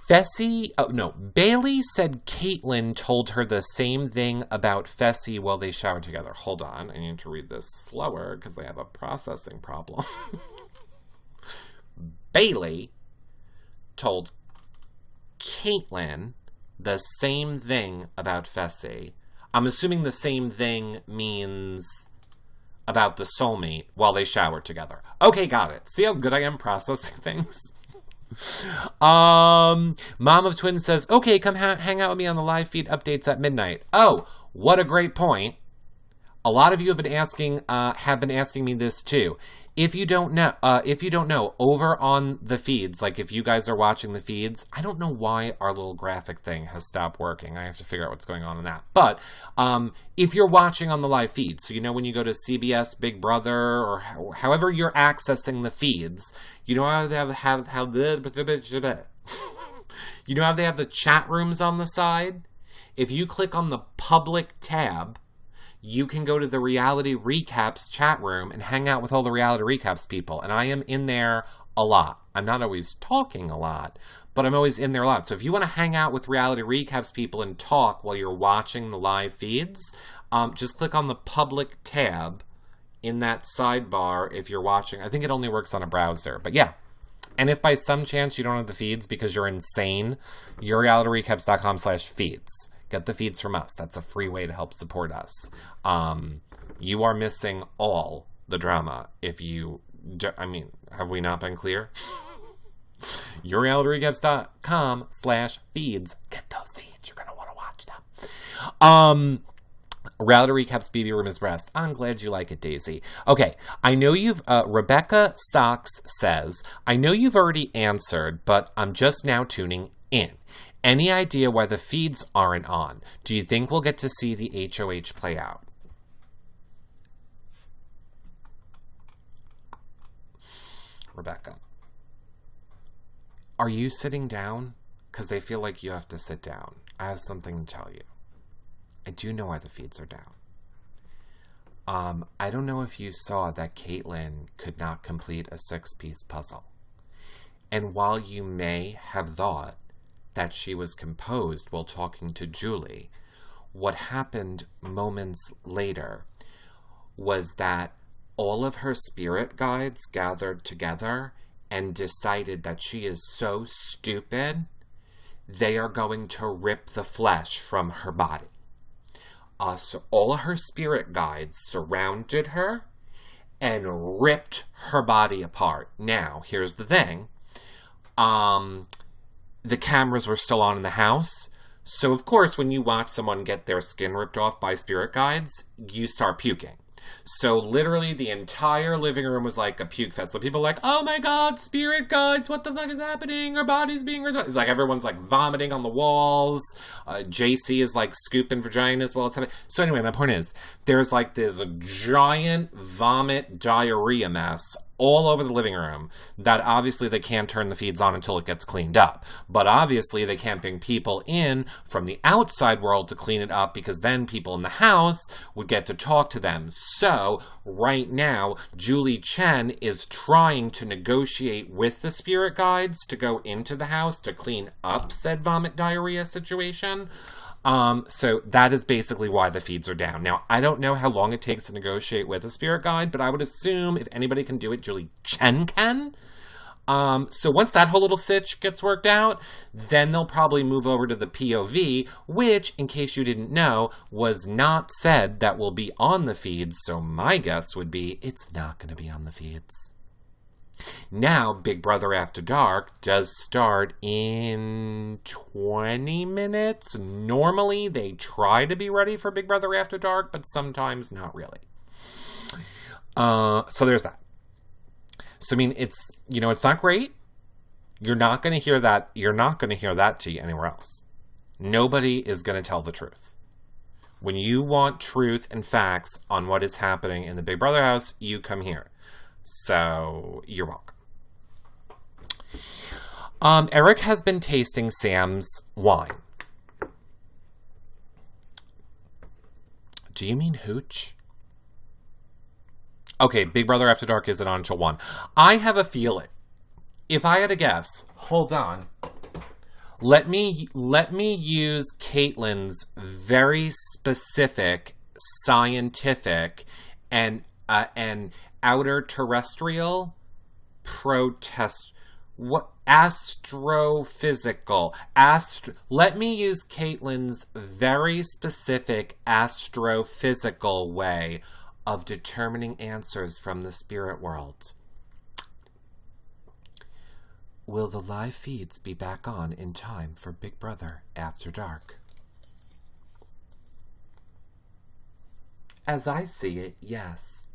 Bailey said Kaitlyn told her the same thing about Fessy while they showered together. Hold on, I need to read this slower, because I have a processing problem. Bailey told Kaitlyn the same thing about Fessy. I'm assuming the same thing means about the soulmate while they showered together. Okay, got it. See how good I am processing things? Mom of Twins says, okay, come hang out with me on the live feed updates at midnight. Oh, what a great point. A lot of you have been asking me this too. If you don't know, over on the feeds, like if you guys are watching the feeds, I don't know why our little graphic thing has stopped working. I have to figure out what's going on in that. But if you're watching on the live feed, so you know when you go to CBS, Big Brother, or however you're accessing the feeds, you know how they have you know how they have the chat rooms on the side? If you click on the public tab, you can go to the Reality Recaps chat room and hang out with all the Reality Recaps people. And I am in there a lot. I'm not always talking a lot, but I'm always in there a lot. So if you want to hang out with Reality Recaps people and talk while you're watching the live feeds, just click on the public tab in that sidebar if you're watching. I think it only works on a browser, but yeah. And if by some chance you don't have the feeds because you're insane, you're realityrecaps.com/feeds. Get the feeds from us. That's a free way to help support us. You are missing all the drama if you... have we not been clear? YourRealityRecaps.com/feeds. Get those feeds. You're going to want to watch them. Reality Recaps BB Room is breast. I'm glad you like it, Daisy. Okay, I know you've... Rebecca Socks says, I know you've already answered, but I'm just now tuning in. Any idea why the feeds aren't on? Do you think we'll get to see the HOH play out? Rebecca, are you sitting down? Because I feel like you have to sit down. I have something to tell you. I do know why the feeds are down. I don't know if you saw that Kaitlyn could not complete a 6-piece puzzle. And while you may have thought that she was composed while talking to Julie, what happened moments later was that all of her spirit guides gathered together and decided that she is so stupid they are going to rip the flesh from her body. So all of her spirit guides surrounded her and ripped her body apart. Now, here's the thing. The cameras were still on in the house. So, of course, when you watch someone get their skin ripped off by spirit guides, you start puking. So, literally, the entire living room was like a puke fest. So, people were like, oh my god, spirit guides, what the fuck is happening? Our body's being ripped off. It's like everyone's like vomiting on the walls. JC is like scooping vaginas while it's happening. So, anyway, my point is, there's like this giant vomit diarrhea mess all over the living room that obviously they can't turn the feeds on until it gets cleaned up. But obviously they can't bring people in from the outside world to clean it up because then people in the house would get to talk to them. So right now, Julie Chen is trying to negotiate with the spirit guides to go into the house to clean up said vomit diarrhea situation. So that is basically why the feeds are down. Now, I don't know how long it takes to negotiate with a spirit guide, but I would assume if anybody can do it, Julie Chen can. So once that whole little sitch gets worked out, then they'll probably move over to the POV, which, in case you didn't know, was not said that will be on the feeds. So my guess would be it's not going to be on the feeds. Now, Big Brother After Dark does start in 20 minutes. Normally, they try to be ready for Big Brother After Dark, but sometimes not really. So there's that. So, I mean, it's not great. You're not going to hear that. You're not going to hear that tea anywhere else. Nobody is going to tell the truth. When you want truth and facts on what is happening in the Big Brother house, you come here. So, you're welcome. Eric has been tasting Sam's wine. Do you mean hooch? Okay, Big Brother After Dark isn't on until 1. I have a feeling. If I had to guess, hold on. Let me use Kaitlyn's very specific, scientific, and outer terrestrial astrophysical. Let me use Kaitlyn's very specific astrophysical way of determining answers from the spirit world. Will the live feeds be back on in time for Big Brother After Dark? As I see it, yes.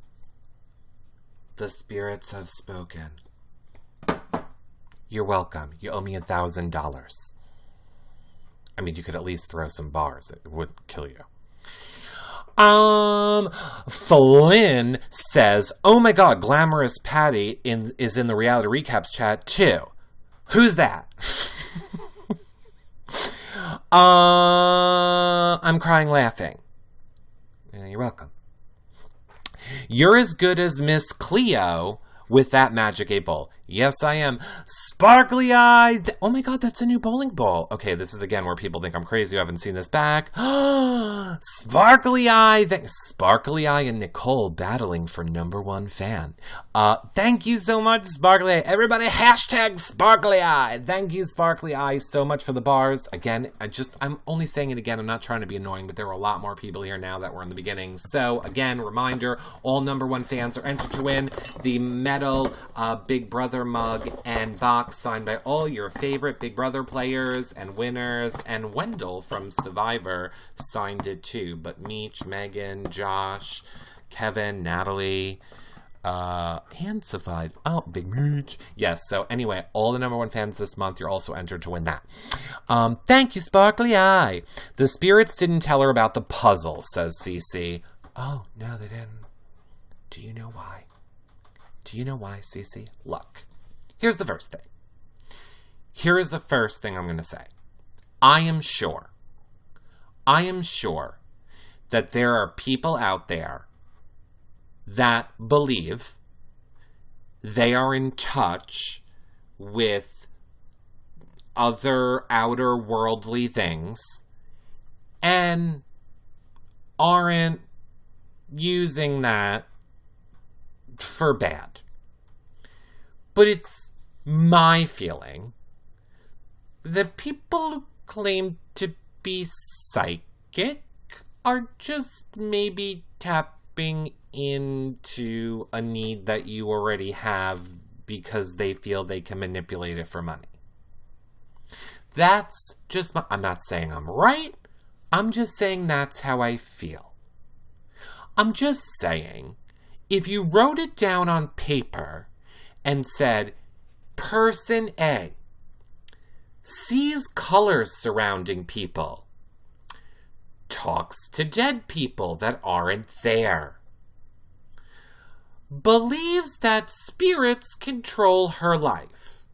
The spirits have spoken. You're welcome. You owe me $1,000. I mean, you could at least throw some bars. It wouldn't kill you. Flynn says, oh my god, Glamorous Patty is in the reality recaps chat too. Who's that? I'm crying laughing. Yeah, you're welcome. You're as good as Miss Cleo with that Magic 8 Ball. Yes, I am. Sparkly Eye. Oh my god, that's a new bowling ball. Okay, this is again where people think I'm crazy who haven't seen this back. Sparkly Eye. Sparkly Eye and Nicole battling for #1 fan. Thank you so much, Sparkly Eye. Everybody, hashtag Sparkly Eye. Thank you, Sparkly Eye, so much for the bars. Again, I'm only saying it again. I'm not trying to be annoying, but there are a lot more people here now that were in the beginning. So, again, reminder, all #1 fans are entered to win the metal Big Brother mug and box signed by all your favorite Big Brother players and winners, and Wendell from Survivor signed it too, but Meech, Megan, Josh, Kevin, Natalie, Handsified, Big Meech. Yes, so anyway, all the #1 fans this month, you're also entered to win that. Thank you, Sparkly Eye. The spirits didn't tell her about the puzzle, says Cece. Oh, no, they didn't. Do you know why? Do you know why, Cece? Look. Here's the first thing. Here is the first thing I'm going to say. I am sure that there are people out there that believe they are in touch with other outer worldly things and aren't using that for bad. But it's my feeling the people who claim to be psychic are just maybe tapping into a need that you already have because they feel they can manipulate it for money. That's just I'm not saying I'm right. I'm just saying that's how I feel. I'm just saying, if you wrote it down on paper and said, person A sees colors surrounding people, talks to dead people that aren't there, believes that spirits control her life,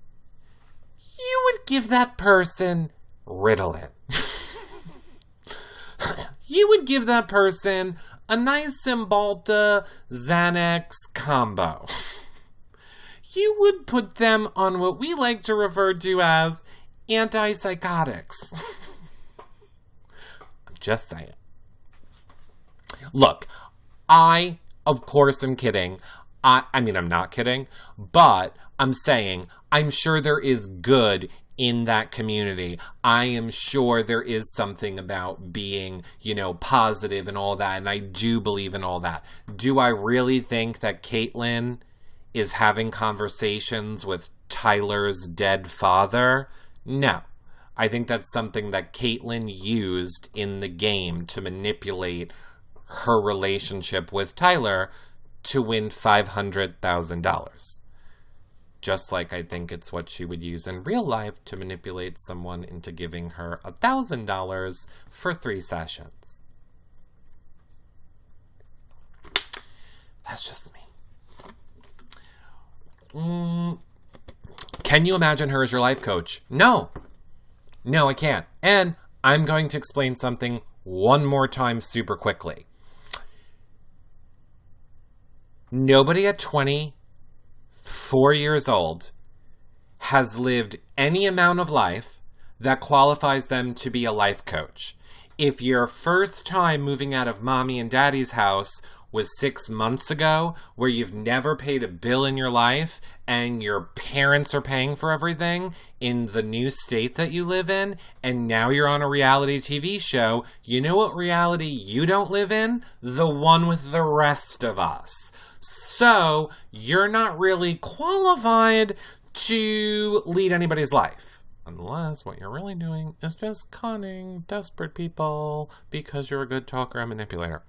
you would give that person Ritalin. You would give that person a nice Cymbalta Xanax combo. You would put them on what we like to refer to as antipsychotics. I'm just saying. Look, I, of course, am kidding. I mean, I'm not kidding, but I'm saying I'm sure there is good in that community. I am sure there is something about being, positive and all that, and I do believe in all that. Do I really think that Kaitlyn is having conversations with Tyler's dead father? No. I think that's something that Kaitlyn used in the game to manipulate her relationship with Tyler to win $500,000. Just like I think it's what she would use in real life to manipulate someone into giving her $1,000 for 3 sessions. That's just me. Can you imagine her as your life coach? No. No, I can't. And I'm going to explain something one more time super quickly. Nobody at 24 years old has lived any amount of life that qualifies them to be a life coach. If your first time moving out of mommy and daddy's house was 6 months ago, where you've never paid a bill in your life and your parents are paying for everything in the new state that you live in, and now you're on a reality TV show, you know what reality you don't live in? The one with the rest of us. So you're not really qualified to lead anybody's life. Unless what you're really doing is just conning desperate people because you're a good talker and manipulator.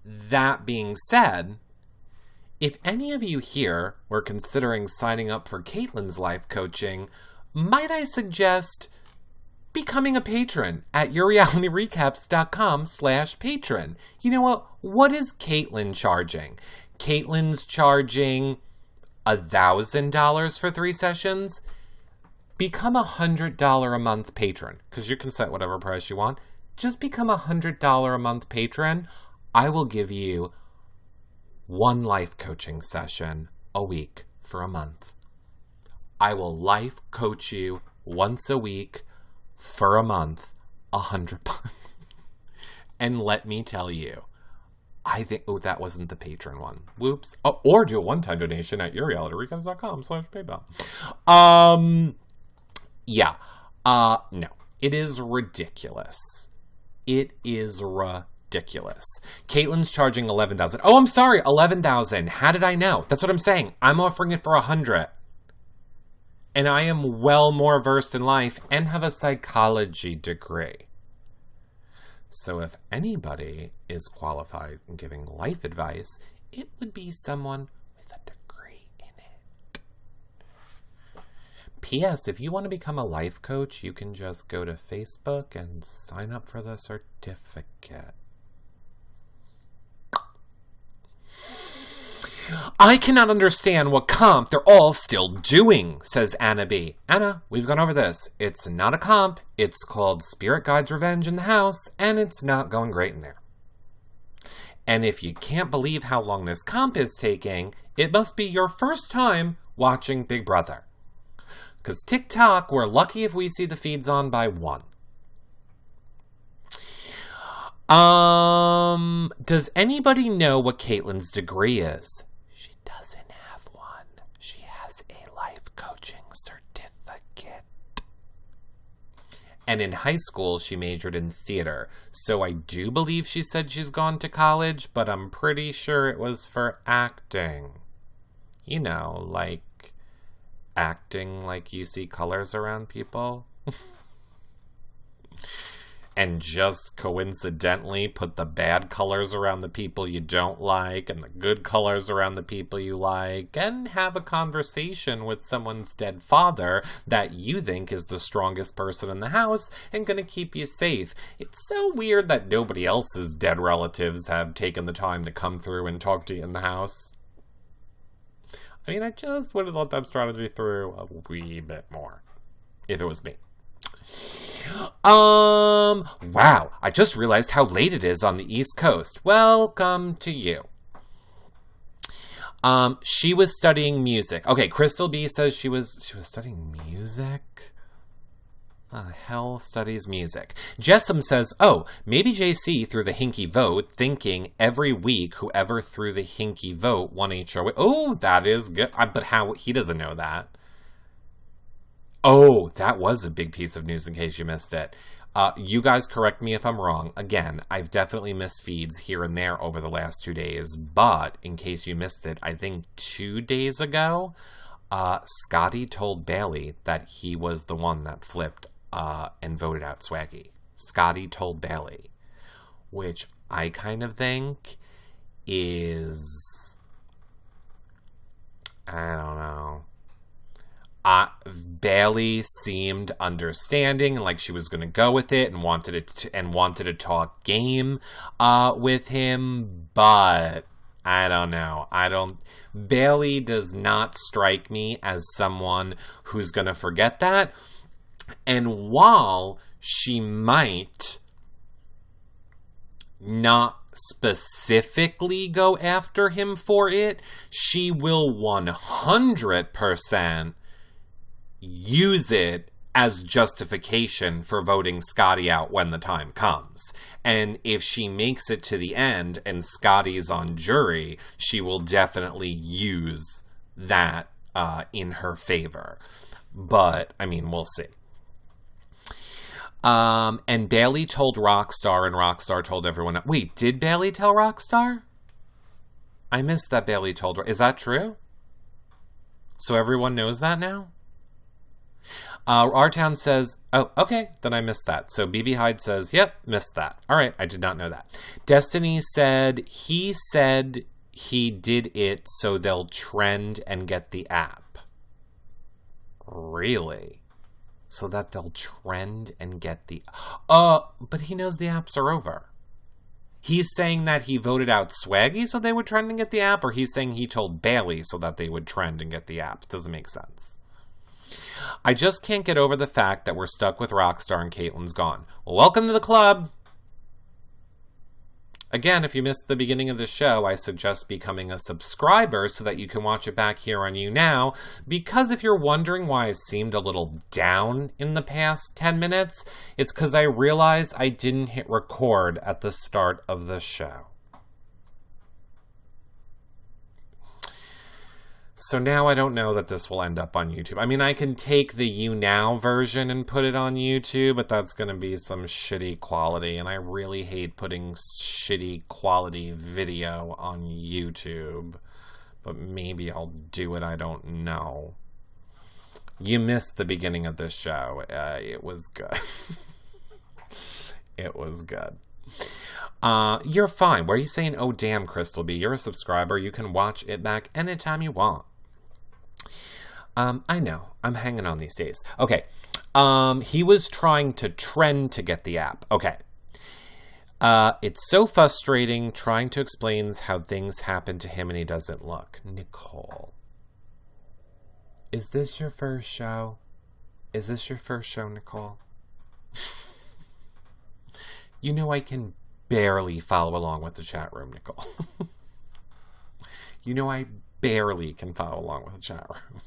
That being said, if any of you here were considering signing up for Kaitlyn's life coaching, might I suggest becoming a patron at yourrealityrecaps.com/patron. You know what? What is Kaitlyn charging? Kaitlyn's charging $1,000 for 3 sessions. Become a $100 a month patron, because you can set whatever price you want. Just become a $100 a month patron. I will give you 1 life coaching session a week for a month. I will life coach you once a week for a month, $100. And let me tell you, I think, that wasn't the patron one. Whoops. Oh, or do a one-time donation at yourrealityrecaps.com/PayPal. No, it is ridiculous. It is ridiculous. Kaitlyn's charging $11,000. Oh, I'm sorry, $11,000. How did I know? That's what I'm saying. I'm offering it for $100. And I am well more versed in life and have a psychology degree. So if anybody is qualified in giving life advice, it would be someone with a degree in it. P.S. If you want to become a life coach, you can just go to Facebook and sign up for the certificate. I cannot understand what comp they're all still doing, says Anna B. Anna, we've gone over this. It's not a comp. It's called Spirit Guides Revenge in the House, and it's not going great in there. And if you can't believe how long this comp is taking, it must be your first time watching Big Brother. Because TikTok, we're lucky if we see the feeds on by 1. Does anybody know what Kaitlyn's degree is? She doesn't. doesn't have one. She has a life coaching certificate. And in high school, she majored in theater. So I do believe she said she's gone to college, but I'm pretty sure it was for acting. You know, like acting like you see colors around people. And just coincidentally put the bad colors around the people you don't like and the good colors around the people you like, and have a conversation with someone's dead father that you think is the strongest person in the house and gonna keep you safe. It's so weird that nobody else's dead relatives have taken the time to come through and talk to you in the house. I mean, I just would have thought that strategy through a wee bit more if it was me. Wow, I just realized how late it is on the East Coast. Welcome to you. She was studying music. Okay, Crystal B says she was studying music? The hell studies music? Jessam says, oh, maybe JC threw the hinky vote, thinking every week whoever threw the hinky vote won HOA. Oh, that is good. But how? He doesn't know that. Oh, that was a big piece of news in case you missed it. You guys correct me if I'm wrong. Again, I've definitely missed feeds here and there over the last 2 days. But in case you missed it, I think 2 days ago, Scotty told Bailey that he was the one that flipped and voted out Swaggy. Scotty told Bailey, which I kind of think is, I don't know. Bailey seemed understanding and like she was going to go with it and wanted to talk game with him, but I don't know. Bailey does not strike me as someone who's going to forget that. And while she might not specifically go after him for it, she will 100% use it as justification for voting Scotty out when the time comes. And if she makes it to the end and Scotty's on jury, she will definitely use that in her favor. But, I mean, we'll see. And Bailey told Rockstar, and Rockstar told everyone. Wait, did Bailey tell Rockstar? I missed that Bailey told her. Is that true? So everyone knows that now? R-Town says, oh, okay, then I missed that. So BB Hyde says, yep, missed that. All right, I did not know that. Destiny said he did it so they'll trend and get the app. Really? So that they'll trend and get the... but he knows the apps are over. He's saying that he voted out Swaggy so they would trend and get the app, or he's saying he told Bailey so that they would trend and get the app. It doesn't make sense. I just can't get over the fact that we're stuck with Rockstar and Kaitlyn's gone. Well, welcome to the club. Again, if you missed the beginning of the show, I suggest becoming a subscriber so that you can watch it back here on YouNow, because if you're wondering why I've seemed a little down in the past 10 minutes, it's because I realized I didn't hit record at the start of the show. So now I don't know that this will end up on YouTube. I mean, I can take the YouNow version and put it on YouTube, but that's going to be some shitty quality, and I really hate putting shitty quality video on YouTube. But maybe I'll do it, I don't know. You missed the beginning of this show. It was good. It was good. You're fine. Why are you saying, oh damn, Crystal B? You're a subscriber. You can watch it back anytime you want. I know. I'm hanging on these days. Okay. He was trying to trend to get the app. Okay. It's so frustrating trying to explain how things happen to him and he doesn't look. Nicole. Is this your first show? Is this your first show, Nicole? You know I can barely follow along with the chat room, Nicole. You know I barely can follow along with the chat room.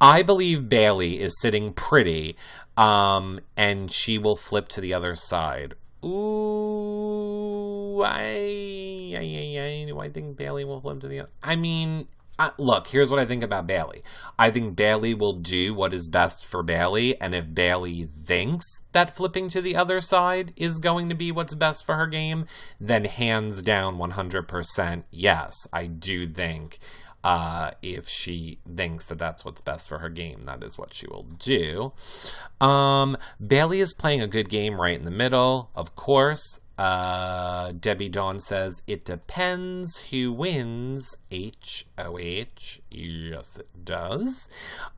I believe Bailey is sitting pretty, and she will flip to the other side. Ooh, do I think Bailey will flip to the other? I mean, look, here's what I think about Bailey. I think Bailey will do what is best for Bailey, and if Bailey thinks that flipping to the other side is going to be what's best for her game, then hands down 100% yes, I do think if she thinks that that's what's best for her game, that is what she will do. Bailey is playing a good game right in the middle, of course. Debbie Dawn says, it depends who wins. HOH. Yes, it does.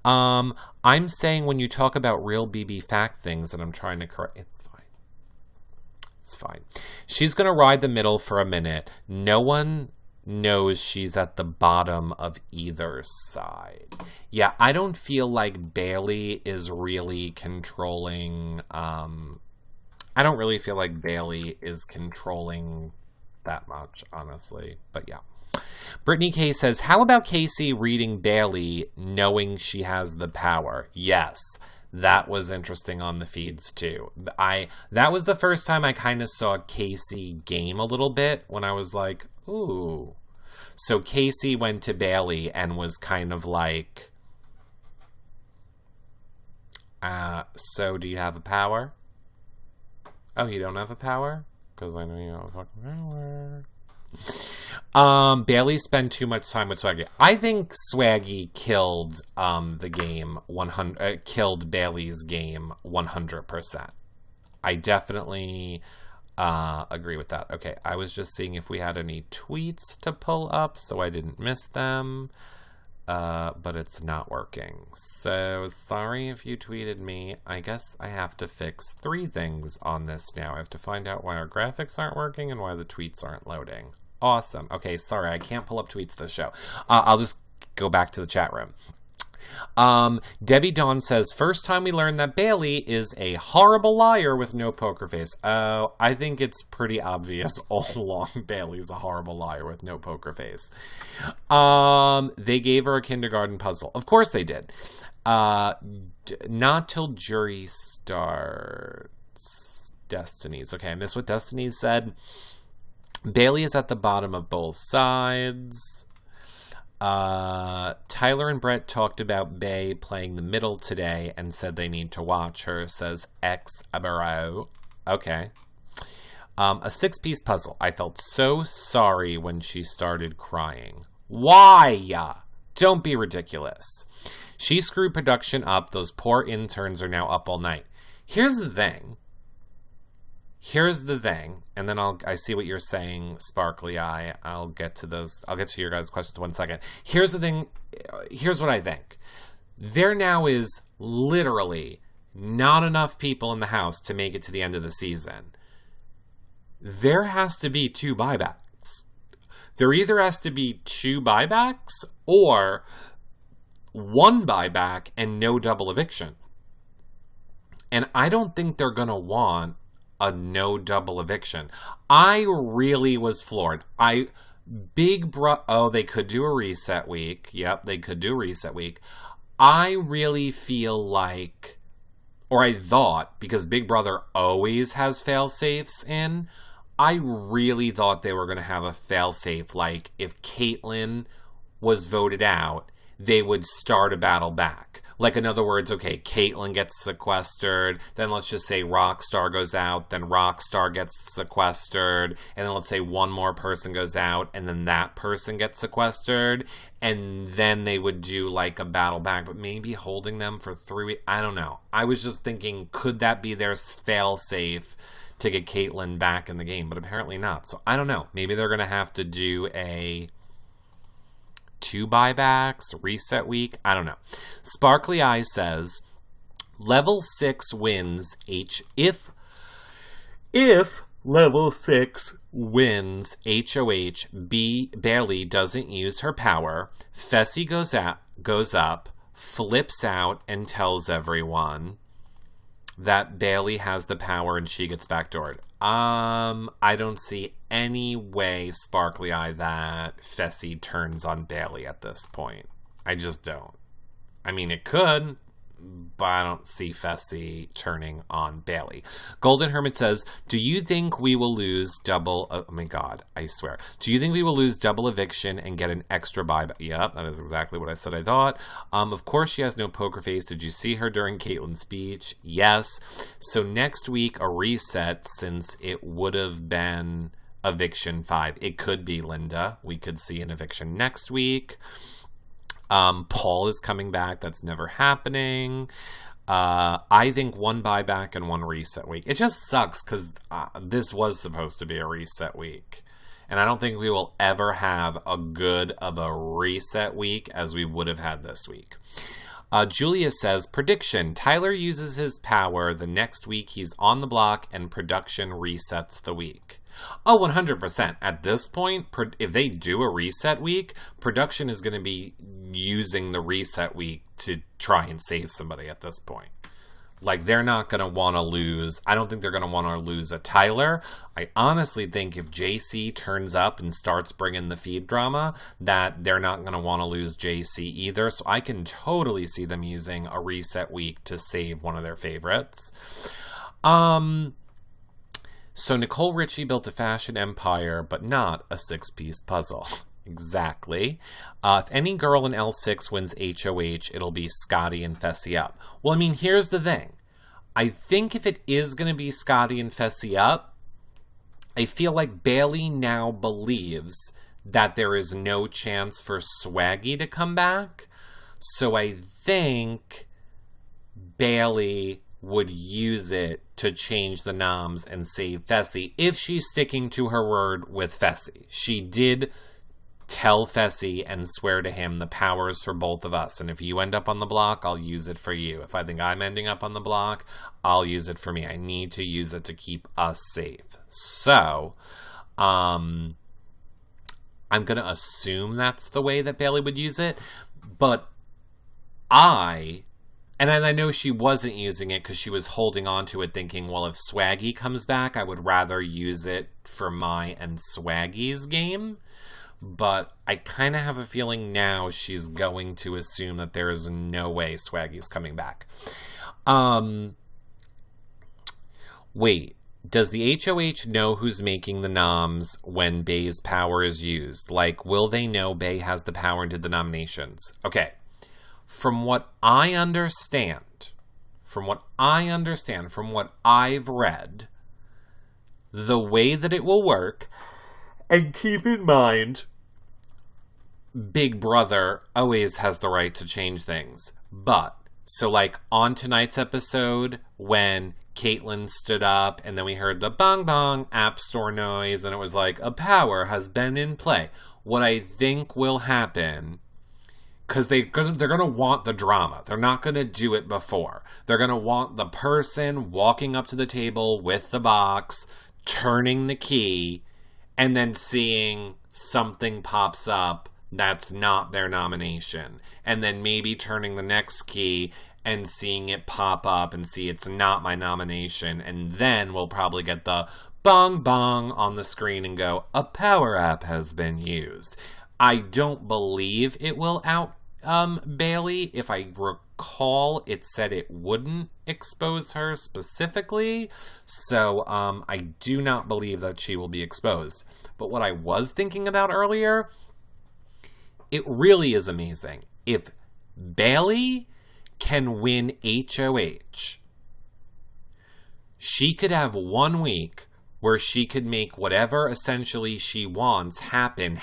I'm saying when you talk about real BB fact things, and I'm trying to correct, it's fine. It's fine. She's going to ride the middle for a minute. No one knows she's at the bottom of either side. Yeah, I don't feel like Bailey is really controlling, I don't really feel like Bailey is controlling that much, honestly. But yeah. Brittany K says, how about Casey reading Bailey knowing she has the power? Yes, that was interesting on the feeds too. That was the first time I kind of saw Casey game a little bit when I was like, ooh. So Casey went to Bailey and was kind of like, so do you have a power? Oh, you don't have a power? Because I know you don't have a fucking power. Bailey spent too much time with Swaggy. I think Swaggy killed the game 100. Killed Bailey's game 100%. I definitely agree with that. Okay, I was just seeing if we had any tweets to pull up, so I didn't miss them. But it's not working. So sorry if you tweeted me. I guess I have to fix 3 things on this now. I have to find out why our graphics aren't working and why the tweets aren't loading. Awesome. Okay, sorry, I can't pull up tweets this show. I'll just go back to the chat room. Debbie Dawn says, first time we learned that Bailey is a horrible liar with no poker face. Oh, I think it's pretty obvious all along Bailey's a horrible liar with no poker face. They gave her a kindergarten puzzle. Of course they did. Not till jury starts. Destiny's. Okay, I missed what Destiny's said. Bailey is at the bottom of both sides. Tyler and Brett talked about Bay playing the middle today and said they need to watch her, says X Abaro. Okay. A 6-piece puzzle. I felt so sorry when she started crying. Why? Don't be ridiculous. She screwed production up. Those poor interns are now up all night. Here's the thing, and then I see what you're saying, Sparkly Eye. I'll get to your guys' questions in 1 second. Here's the thing, here's what I think. There now is literally not enough people in the house to make it to the end of the season. There has to be 2 buybacks. There either has to be 2 buybacks or 1 buyback and no double eviction. And I don't think they're going to want a no double eviction. I really was floored. Oh, they could do a reset week. Yep, they could do a reset week. I really feel like, or I thought, because Big Brother always has fail-safes in, I really thought they were going to have a fail-safe. Like, if Kaitlyn was voted out, they would start a battle back. Like, in other words, okay, Kaitlyn gets sequestered, then let's just say Rockstar goes out, then Rockstar gets sequestered, and then let's say one more person goes out, and then that person gets sequestered, and then they would do, like, a battle back, but maybe holding them for 3 weeks, I don't know. I was just thinking, could that be their fail-safe to get Kaitlyn back in the game? But apparently not, so I don't know. Maybe they're going to have to do a 2 buybacks, reset week, I don't know. Sparkly Eye says, level 6 wins if level 6 wins HOH, Bailey doesn't use her power, Fessy goes up, flips out, and tells everyone that Bailey has the power and she gets backdoored. I don't see any way, Sparkly Eye, that Fessy turns on Bailey at this point. I just don't. I mean, it could. but I don't see Fessy turning on Bailey. Golden Hermit says, do you think we will lose double... Oh my God, I swear. Do you think we will lose double eviction and get an extra buyback? Yep, that is exactly what I said I thought. Of course she has no poker face. Did you see her during Kaitlyn's speech? Yes. So next week, a reset, since it would have been eviction 5. It could be Linda. We could see an eviction next week. Paul is coming back. That's never happening. I think 1 buyback and 1 reset week. It just sucks because this was supposed to be a reset week. And I don't think we will ever have a good of a reset week as we would have had this week. Julia says, prediction, Tyler uses his power. The next week he's on the block and production resets the week. Oh, 100%. At this point, if they do a reset week, production is going to be using the reset week to try and save somebody at this point. Like, they're not going to want to lose. I don't think they're going to want to lose a Tyler. I honestly think if JC turns up and starts bringing the feed drama, that they're not going to want to lose JC either. So I can totally see them using a reset week to save one of their favorites. So Nicole Richie built a fashion empire, but not a 6-piece puzzle. Exactly. If any girl in L6 wins HOH, it'll be Scotty and Fessy up. Well, I mean, here's the thing. I think if it is going to be Scotty and Fessy up, I feel like Bailey now believes that there is no chance for Swaggy to come back. So I think Bailey would use it to change the noms and save Fessy if she's sticking to her word with Fessy. She did tell Fessy and swear to him the powers for both of us. And if you end up on the block, I'll use it for you. If I think I'm ending up on the block, I'll use it for me. I need to use it to keep us safe. So, I'm going to assume that's the way that Bailey would use it. But and I know she wasn't using it because she was holding on to it thinking, well, if Swaggy comes back, I would rather use it for my and Swaggy's game. But I kind of have a feeling now she's going to assume that there is no way Swaggy's coming back. Wait, does the HOH know who's making the noms when Bay's power is used? Like, will they know Bay has the power and did the nominations? Okay. From what I understand, from what I've read, the way that it will work, and keep in mind, Big Brother always has the right to change things. But, so like on tonight's episode, when Kaitlyn stood up and then we heard the bong bong app store noise and it was like, a power has been in play. What I think will happen, because they're going to want the drama. They're not going to do it before. They're going to want the person walking up to the table with the box, turning the key, and then seeing something pops up that's not their nomination. And then maybe turning the next key and seeing it pop up and see it's not my nomination. And then we'll probably get the bong bong on the screen and go, a power app has been used. I don't believe it will out Bailey. If I recall, it said it wouldn't expose her specifically. So I do not believe that she will be exposed. But what I was thinking about earlier, it really is amazing. If Bailey can win HOH, she could have 1 week where she could make whatever essentially she wants happen,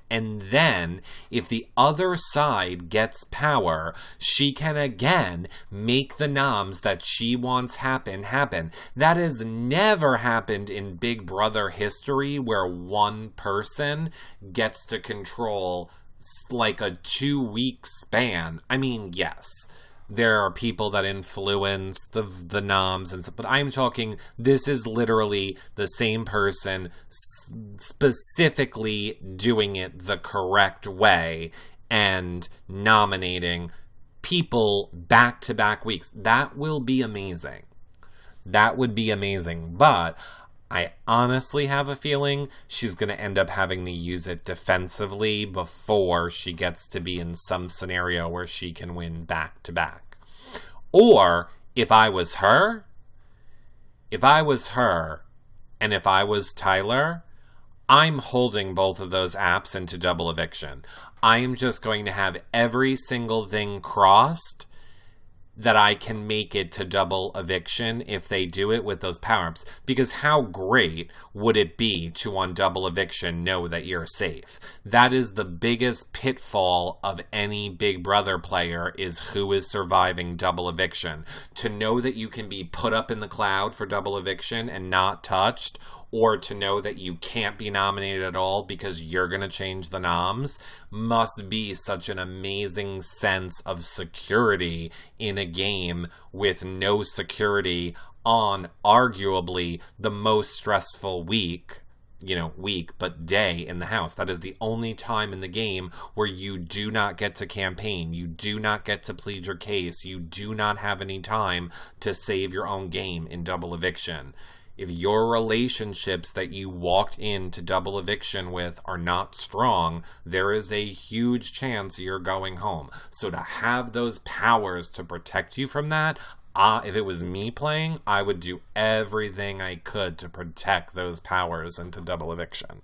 and then if the other side gets power, she can again make the noms that she wants happen. That has never happened in Big Brother history, where one person gets to control like a 2-week span. I mean, yes, there are people that influence the noms, but I'm talking, this is literally the same person specifically doing it the correct way and nominating people back-to-back weeks. That will be amazing. That would be amazing, but I honestly have a feeling she's going to end up having to use it defensively before she gets to be in some scenario where she can win back-to-back. Or if I was her, and if I was Tyler, I'm holding both of those apps into double eviction. I am just going to have every single thing crossed that I can make it to double eviction if they do it with those power-ups. Because how great would it be to, on double eviction, know that you're safe? That is the biggest pitfall of any Big Brother player, is who is surviving double eviction. To know that you can be put up in the cloud for double eviction and not touched, or to know that you can't be nominated at all because you're going to change the noms, must be such an amazing sense of security in a game with no security on arguably the most stressful week, but day in the house. That is the only time in the game where you do not get to campaign. You do not get to plead your case. You do not have any time to save your own game in double eviction. If your relationships that you walked into double eviction with are not strong, there is a huge chance you're going home. So to have those powers to protect you from that, if it was me playing, I would do everything I could to protect those powers into double eviction.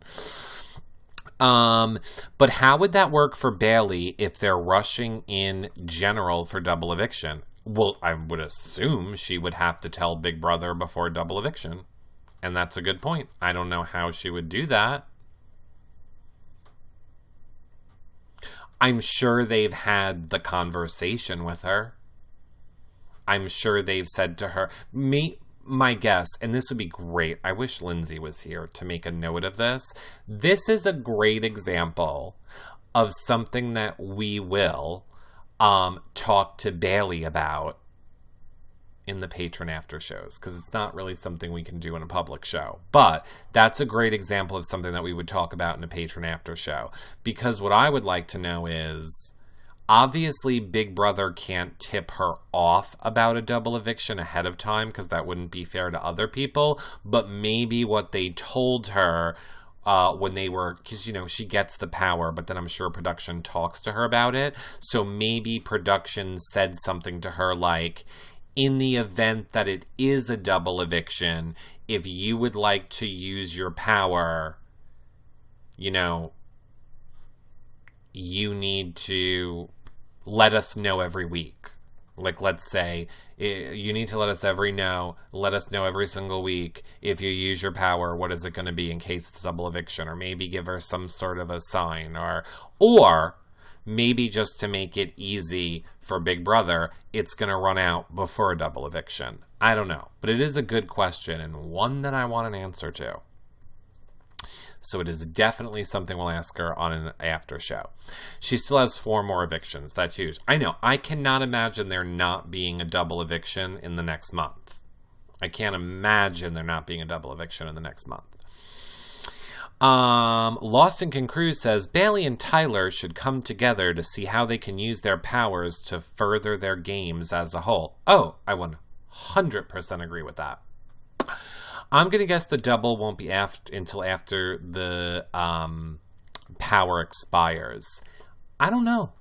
But how would that work for Bailey if they're rushing in general for double eviction? Well, I would assume she would have to tell Big Brother before double eviction. And that's a good point. I don't know how she would do that. I'm sure they've had the conversation with her. I'm sure they've said to her, my guess, and this would be great. I wish Lindsay was here to make a note of this. This is a great example of something that we will talk to Bailey about in the patron after shows, because it's not really something we can do in a public show. But that's a great example of something that we would talk about in a patron after show. Because what I would like to know is, obviously Big Brother can't tip her off about a double eviction ahead of time, because that wouldn't be fair to other people. But maybe what they told her when they were, because, she gets the power, but then I'm sure production talks to her about it. So maybe production said something to her like, in the event that it is a double eviction, if you would like to use your power, you need to let us know every week. Like, let's say, you need to let us know every single week, if you use your power, what is it going to be in case it's double eviction? Or maybe give her some sort of a sign. Or maybe just to make it easy for Big Brother, it's going to run out before a double eviction. I don't know. But it is a good question, and one that I want an answer to. So it is definitely something we'll ask her on an after show. She still has 4 more evictions. That's huge. I know. I cannot imagine there not being a double eviction in the next month. I can't imagine there not being a double eviction in the next month. Lost in Concruz says, Bailey and Tyler should come together to see how they can use their powers to further their games as a whole. Oh, I 100% agree with that. I'm going to guess the double won't be until after the power expires. I don't know.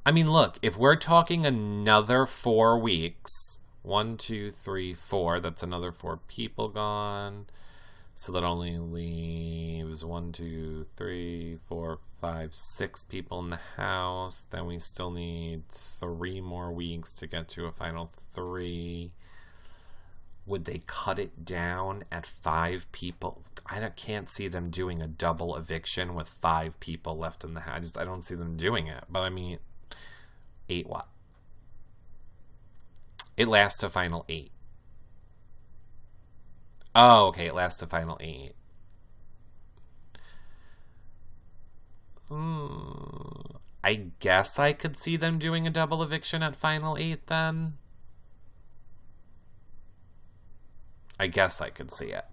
I mean, look, if we're talking another 4 weeks, 1, 2, 3, 4, that's another 4 people gone. So that only leaves 1, 2, 3, 4, 5, 6 people in the house. Then we still need 3 more weeks to get to a final 3. Would they cut it down at 5 people? I can't see them doing a double eviction with 5 people left in the house. I don't see them doing it. But I mean, 8 what? It lasts to final 8. Oh, okay, it lasts to final 8. I guess I could see them doing a double eviction at final 8 then. I guess I could see it.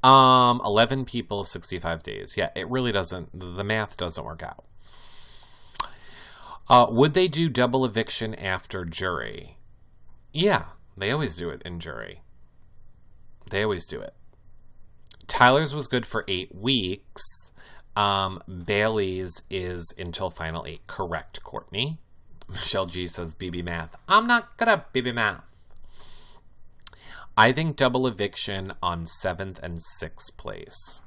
11 people, 65 days. Yeah, it really doesn't, the math doesn't work out. Would they do double eviction after jury? Yeah, they always do it in jury. They always do it. Tyler's was good for 8 weeks. Bailey's is until final 8. Correct, Courtney. Michelle G says BB math. I'm not gonna BB math. I think double eviction on 7th and 6th place.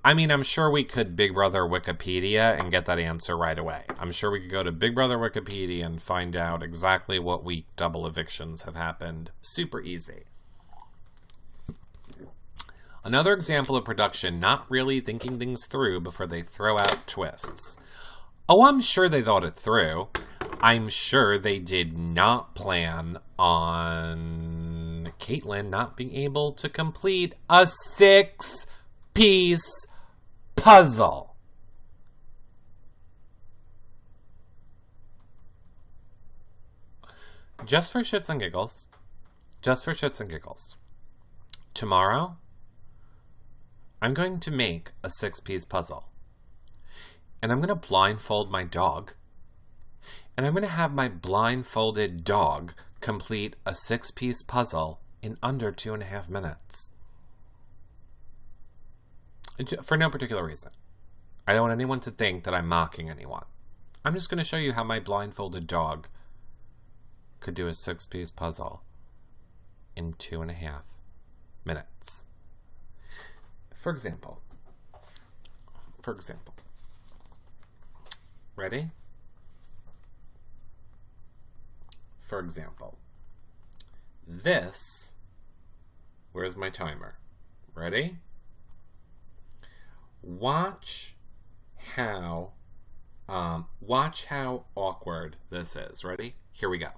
I mean, I'm sure we could Big Brother Wikipedia and get that answer right away. I'm sure we could go to Big Brother Wikipedia and find out exactly what week double evictions have happened. Super easy. Another example of production not really thinking things through before they throw out twists. Oh, I'm sure they thought it through. I'm sure they did not plan on Kaitlyn not being able to complete a 6-piece puzzle. Just for shits and giggles. Just for shits and giggles. Tomorrow, I'm going to make a 6-piece puzzle. And I'm going to blindfold my dog. And I'm going to have my blindfolded dog complete a 6-piece puzzle in under 2.5 minutes. For no particular reason. I don't want anyone to think that I'm mocking anyone. I'm just going to show you how my blindfolded dog could do a 6-piece puzzle in 2.5 minutes. For example. Ready? For example, this, where's my timer? Ready? Watch how awkward this is. Ready? Here we go.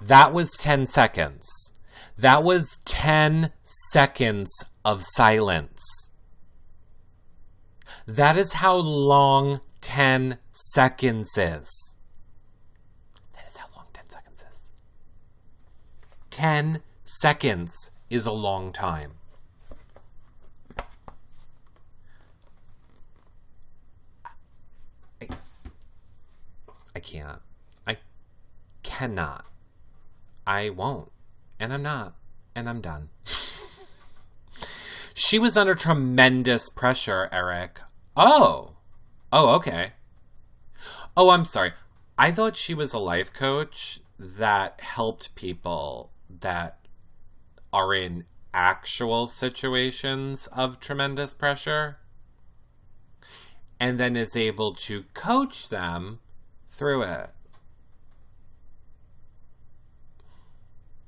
That was 10 seconds. That was 10 seconds of silence. That is how long 10 seconds is. That is how long 10 seconds is. 10 seconds is a long time. I can't. I cannot. I won't. And I'm not. And I'm done. She was under tremendous pressure, Eric. Oh, okay. Oh, I'm sorry. I thought she was a life coach that helped people that are in actual situations of tremendous pressure and then is able to coach them through it.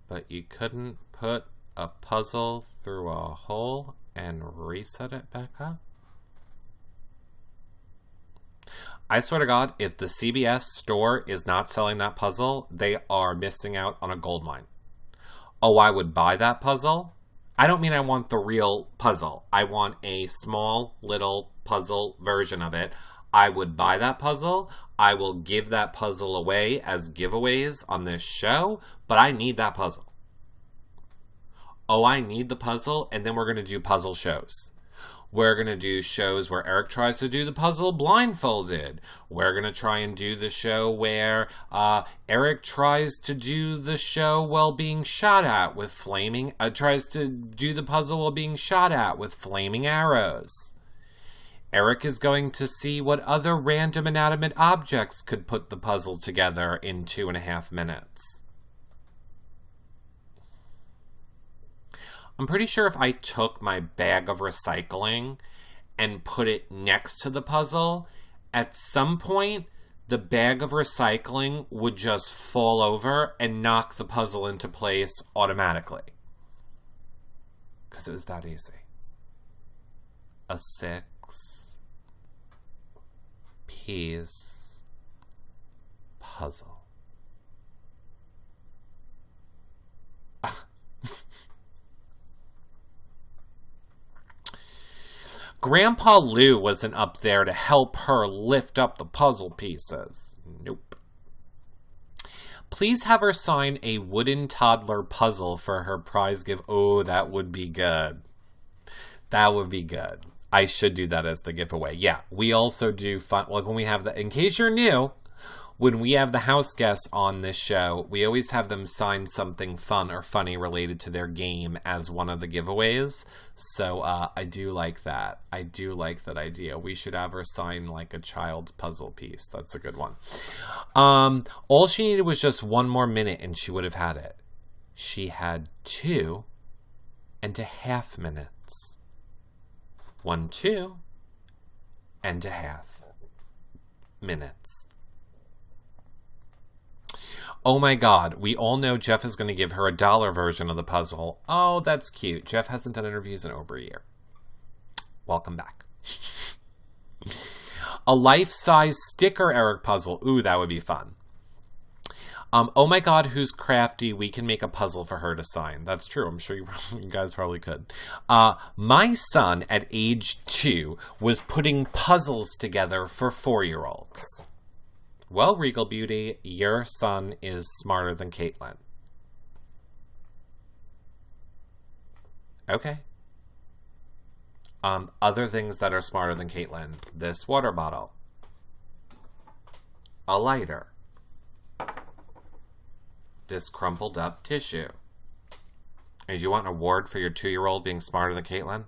But you couldn't put a puzzle through a hole and reset it back up? I swear to God, if the CBS store is not selling that puzzle, they are missing out on a gold mine. Oh, I would buy that puzzle? I don't mean I want the real puzzle. I want a small little puzzle version of it. I would buy that puzzle. I will give that puzzle away as giveaways on this show, but I need that puzzle. Oh, I need the puzzle, and then we're going to do puzzle shows. We're going to do shows where Eric tries to do the puzzle blindfolded. We're going to try and do the show where Eric tries to do the show while being shot at with tries to do the puzzle while being shot at with flaming arrows. Eric is going to see what other random inanimate objects could put the puzzle together in 2.5 minutes. I'm pretty sure if I took my bag of recycling and put it next to the puzzle, at some point, the bag of recycling would just fall over and knock the puzzle into place automatically. Because it was that easy. A 6-piece puzzle. Grandpa Lou wasn't up there to help her lift up the puzzle pieces. Nope. Please have her sign a wooden toddler puzzle for her prize gift. Oh, that would be good. That would be good. I should do that as the giveaway. Yeah, we also do fun. Like when we have the, in case you're new, when we have the house guests on this show, we always have them sign something fun or funny related to their game as one of the giveaways. So I do like that. I do like that idea. We should have her sign like a child's puzzle piece. That's a good one. All she needed was just 1 more minute and she would have had it. She had 2.5 minutes. 2.5 minutes. Oh my God, we all know Jeff is going to give her a $1 version of the puzzle. Oh, that's cute. Jeff hasn't done interviews in over a year. Welcome back. A life-size sticker Eric puzzle. Ooh, that would be fun. Oh my God, who's crafty? We can make a puzzle for her to sign. That's true. I'm sure you guys probably could. My son at age 2 was putting puzzles together for 4-year-olds. Well, Regal Beauty, your son is smarter than Kaitlyn. Okay. Other things that are smarter than Kaitlyn. This water bottle. A lighter. This crumpled up tissue. And do you want an award for your 2-year-old being smarter than Kaitlyn?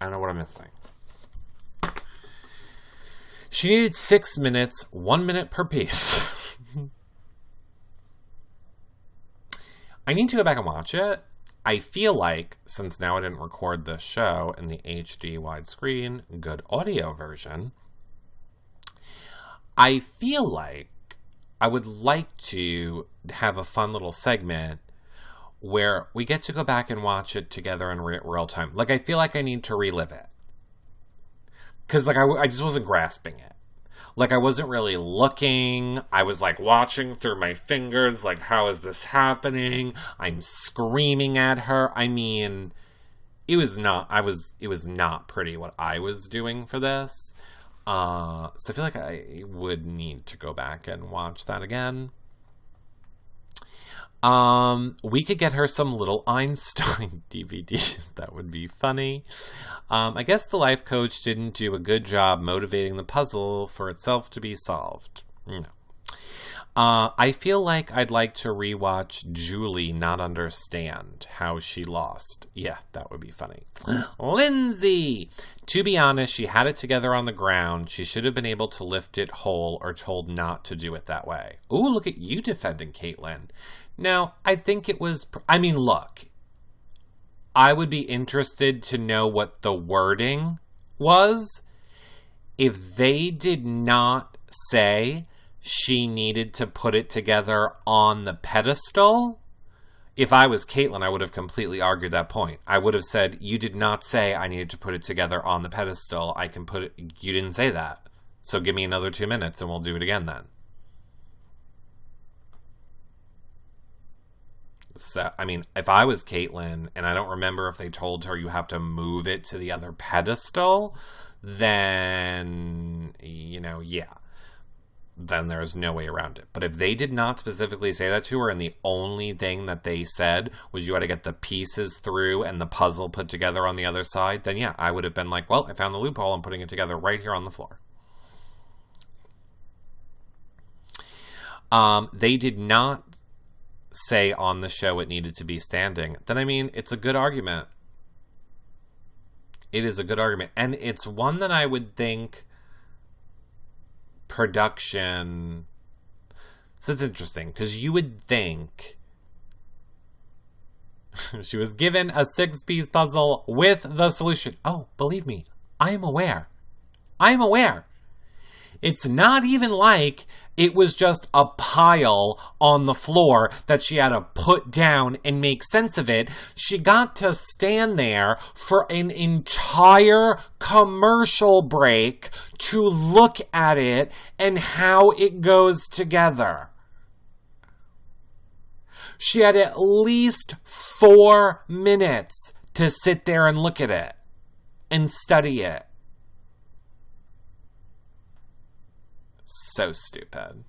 I don't know what I'm missing. She needed 6 minutes, 1 minute per piece. I need to go back and watch it. I feel like, since now I didn't record the show in the HD widescreen, good audio version, I feel like I would like to have a fun little segment where we get to go back and watch it together in real time. Like, I feel like I need to relive it. Because, like, I just wasn't grasping it. Like, I wasn't really looking. I was, like, watching through my fingers. Like, how is this happening? I'm screaming at her. I mean, it was not pretty what I was doing for this. So I feel like I would need to go back and watch that again. We could get her some Little Einstein DVDs. That would be funny. I guess the life coach didn't do a good job motivating the puzzle for itself to be solved. No. I feel like I'd like to rewatch Julie not understand how she lost. Yeah, that would be funny. Lindsay! To be honest, she had it together on the ground. She should have been able to lift it whole or told not to do it that way. Ooh, look at you defending Kaitlyn. No, I think it was... I mean, look. I would be interested to know what the wording was. If they did not say she needed to put it together on the pedestal, if I was Kaitlyn, I would have completely argued that point. I would have said, you did not say I needed to put it together on the pedestal. I can put it... You didn't say that. So give me another 2 minutes and we'll do it again then. So, I mean, if I was Kaitlyn, and I don't remember if they told her you have to move it to the other pedestal, then, you know, yeah. Then there's no way around it. But if they did not specifically say that to her, and the only thing that they said was you had to get the pieces through and the puzzle put together on the other side, then yeah, I would have been like, well, I found the loophole, I'm putting it together right here on the floor. They did not say on the show it needed to be standing. Then, I mean, it's a good argument. It is a good argument. And it's one that I would think production... So it's interesting, because you would think she was given a 6-piece puzzle with the solution. Oh, believe me, I'm aware. I'm aware. It's not even like it was just a pile on the floor that she had to put down and make sense of it. She got to stand there for an entire commercial break to look at it and how it goes together. She had at least 4 minutes to sit there and look at it and study it. So stupid.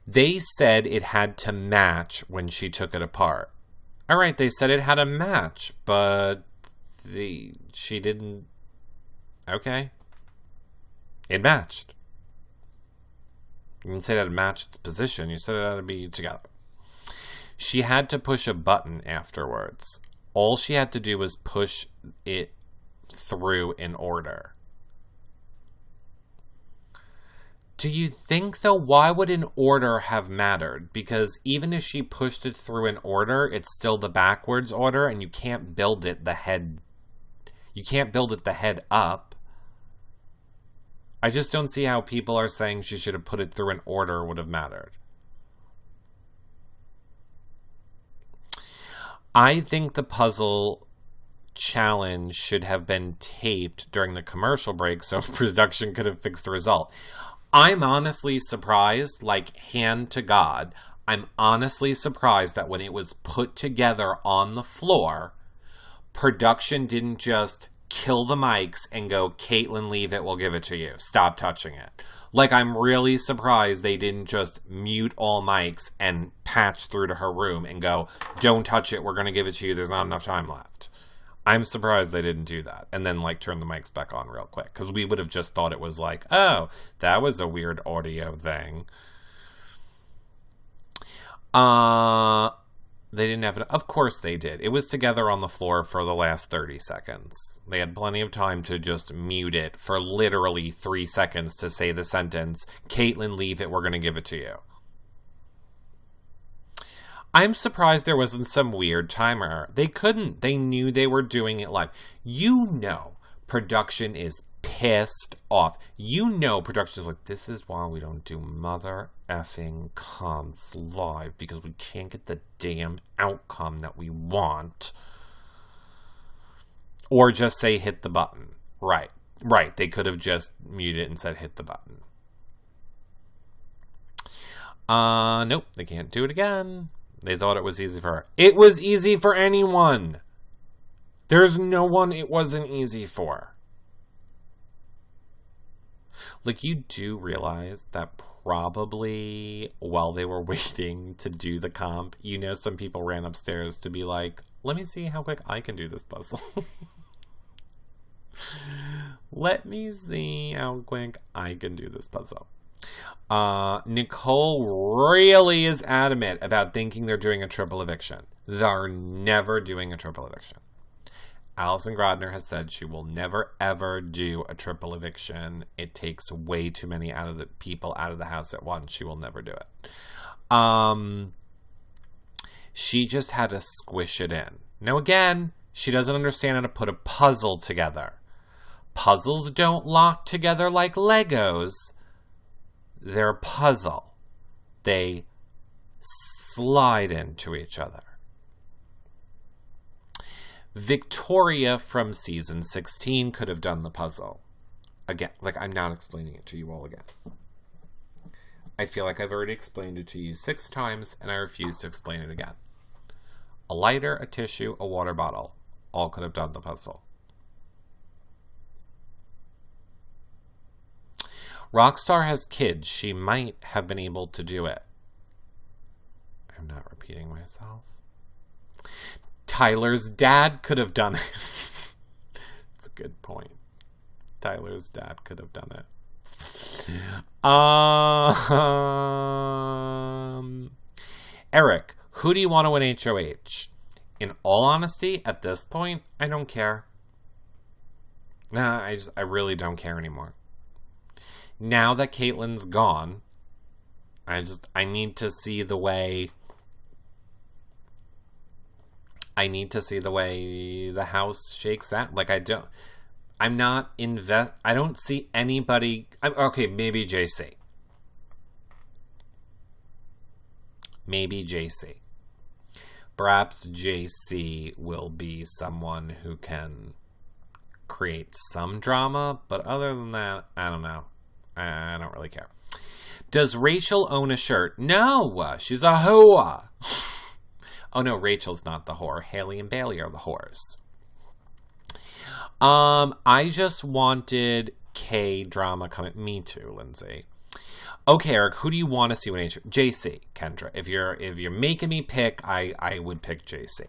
They said it had to match when she took it apart. All right, they said it had a match, but she didn't... Okay. It matched. You didn't say that it matched its position. You said it had to be together. She had to push a button afterwards. All she had to do was push it through in order. Do you think, though, why would an order have mattered? Because even if she pushed it through in order, it's still the backwards order, and you can't build it the head... You can't build it the head up. I just don't see how people are saying she should have put it through in order would have mattered. I think the puzzle challenge should have been taped during the commercial break so production could have fixed the result. I'm honestly surprised, like hand to God, I'm honestly surprised that when it was put together on the floor, production didn't just kill the mics and go, Kaitlyn, leave it, we'll give it to you. Stop touching it. Like, I'm really surprised they didn't just mute all mics and patch through to her room and go, don't touch it, we're going to give it to you, there's not enough time left. I'm surprised they didn't do that. And then, like, turn the mics back on real quick. Because we would have just thought it was like, oh, that was a weird audio thing. They didn't have it. Of course they did. It was together on the floor for the last 30 seconds. They had plenty of time to just mute it for literally 3 seconds to say the sentence, Kaitlyn, leave it, we're going to give it to you. I'm surprised there wasn't some weird timer. They couldn't. They knew they were doing it live. You know, production is pissed off. You know, production is like, this is why we don't do mother effing comms live, because we can't get the damn outcome that we want. Or just say hit the button. Right. They could have just muted it and said hit the button. Nope, they can't do it again. They thought it was easy for her. It was easy for anyone. There's no one it wasn't easy for. Like, you do realize that probably while they were waiting to do the comp, you know, some people ran upstairs to be like, let me see how quick I can do this puzzle. Let me see how quick I can do this puzzle. Nicole really is adamant about thinking they're doing a triple eviction. They're never doing a triple eviction. Alison Grodner has said she will never, ever do a triple eviction. It takes way too many people out of the house at once. She will never do it. She just had to squish it in. Now, again, she doesn't understand how to put a puzzle together. Puzzles don't lock together like Legos. They're a puzzle. They slide into each other. Victoria from season 16 could have done the puzzle. Again, like, I'm not explaining it to you all again. I feel like I've already explained it to you 6 times, and I refuse to explain it again. A lighter, a tissue, a water bottle. All could have done the puzzle. Rockstar has kids. She might have been able to do it. I'm not repeating myself. Tyler's dad could have done it. It's a good point. Tyler's dad could have done it. Eric, who do you want to win HOH? In all honesty, at this point, I don't care. Nah, I really don't care anymore. Now that Kaitlyn's gone, I need to see the way the house shakes out. Like, I don't see anybody. Okay, maybe JC. Perhaps JC will be someone who can create some drama, but other than that, I don't know. I don't really care. Does Rachel own a shirt? No, she's a whore. Oh no, Rachel's not the whore. Haley and Bailey are the whores. I just wanted K drama coming. Me too, Lindsay. Okay, Eric, who do you want to see when JC, Kendra. If you're making me pick, I would pick JC.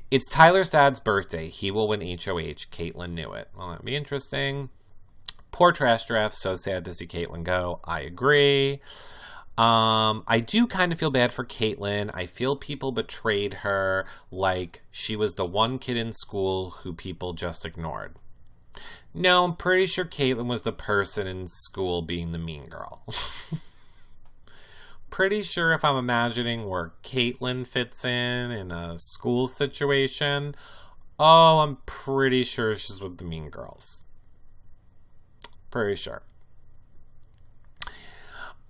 It's Tyler's dad's birthday. He will win HOH. Kaitlyn knew it. Well, that'd be interesting. Poor trash draft. So sad to see Kaitlyn go. I agree. I do kind of feel bad for Kaitlyn. I feel people betrayed her, like she was the one kid in school who people just ignored. No, I'm pretty sure Kaitlyn was the person in school being the mean girl. Pretty sure if I'm imagining where Kaitlyn fits in a school situation, oh, I'm pretty sure she's with the mean girls. Pretty sure.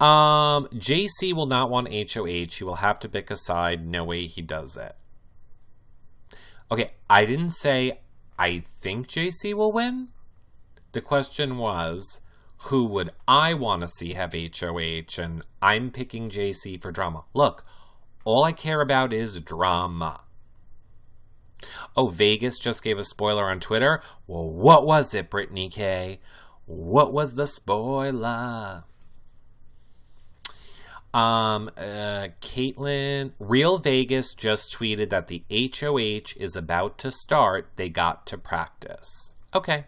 JC will not want HOH. He will have to pick a side. No way he does it. Okay, I didn't say I think JC will win. The question was, who would I want to see have HOH? And I'm picking JC for drama. Look, all I care about is drama. Oh, Vegas just gave a spoiler on Twitter. Well, what was it, Brittany K? What was the spoiler? Kaitlyn, Real Vegas just tweeted that the HOH is about to start. They got to practice. Okay.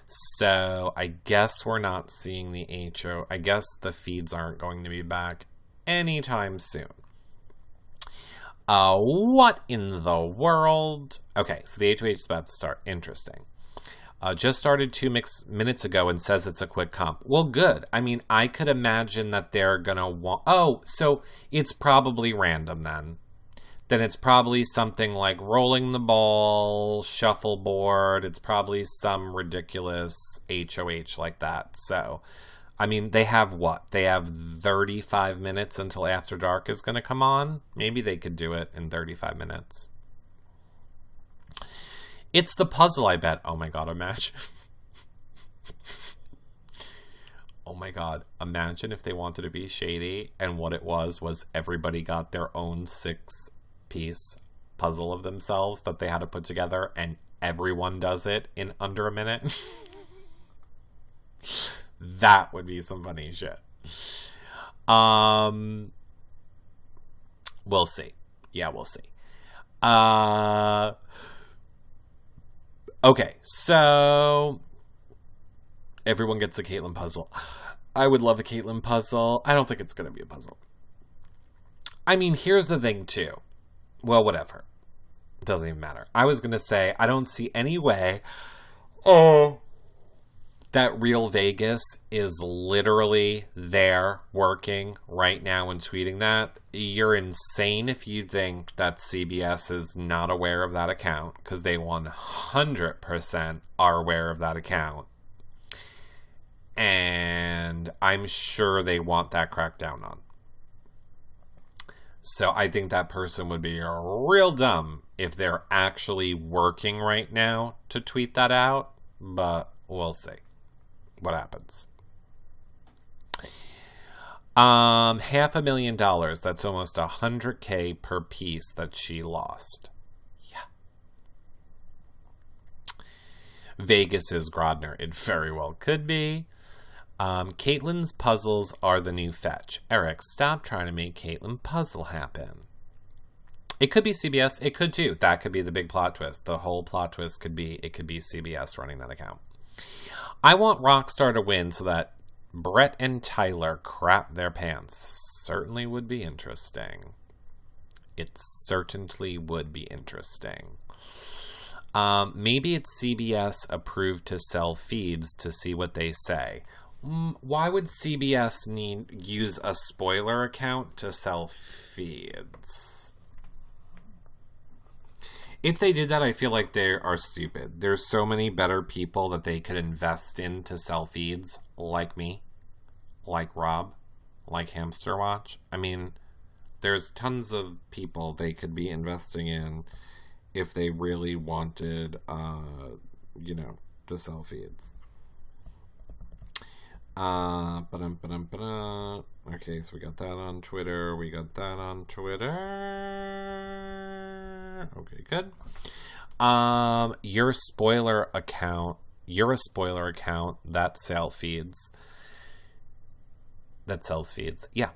So I guess we're not seeing the HO. I guess the feeds aren't going to be back anytime soon. What in the world? Okay, so the HOH is about to start. Interesting. Just started 2 minutes ago and says it's a quick comp. Well, good. I mean, I could imagine that they're going to want... Oh, so it's probably random then. Then it's probably something like rolling the ball, shuffleboard. It's probably some ridiculous HOH like that. So, I mean, they have what? They have 35 minutes until After Dark is going to come on. Maybe they could do it in 35 minutes. It's the puzzle, I bet. Oh my god, imagine. Oh my god, imagine if they wanted to be shady and what it was everybody got their own 6-piece puzzle of themselves that they had to put together and everyone does it in under a minute. That would be some funny shit. We'll see. Yeah, we'll see. Okay, so everyone gets a Kaitlyn puzzle. I would love a Kaitlyn puzzle. I don't think it's going to be a puzzle. I mean, here's the thing, too. Well, whatever. It doesn't even matter. I was going to say, I don't see any way that Real Vegas is literally there working right now and tweeting that. You're insane if you think that CBS is not aware of that account, because they 100% are aware of that account. And I'm sure they want that cracked down on. So I think that person would be real dumb if they're actually working right now to tweet that out, but we'll see what happens. $500,000. That's almost $100K per piece that she lost. Yeah. Vegas is Grodner. It very well could be. Kaitlyn's puzzles are the new fetch. Eric, stop trying to make Kaitlyn puzzle happen. It could be CBS. It could too. That could be the big plot twist. The whole plot twist could be CBS running that account. I want Rockstar to win so that Brett and Tyler crap their pants. Certainly would be interesting. It certainly would be interesting. Maybe it's CBS approved to sell feeds to see what they say. Why would CBS use a spoiler account to sell feeds? If they did that, I feel like they are stupid. There's so many better people that they could invest in to sell feeds, like me, like Rob, like Hamster Watch. I mean, there's tons of people they could be investing in if they really wanted, to sell feeds. Okay, so we got that on Twitter. Okay, good. You're a spoiler account that sells feeds. Yeah.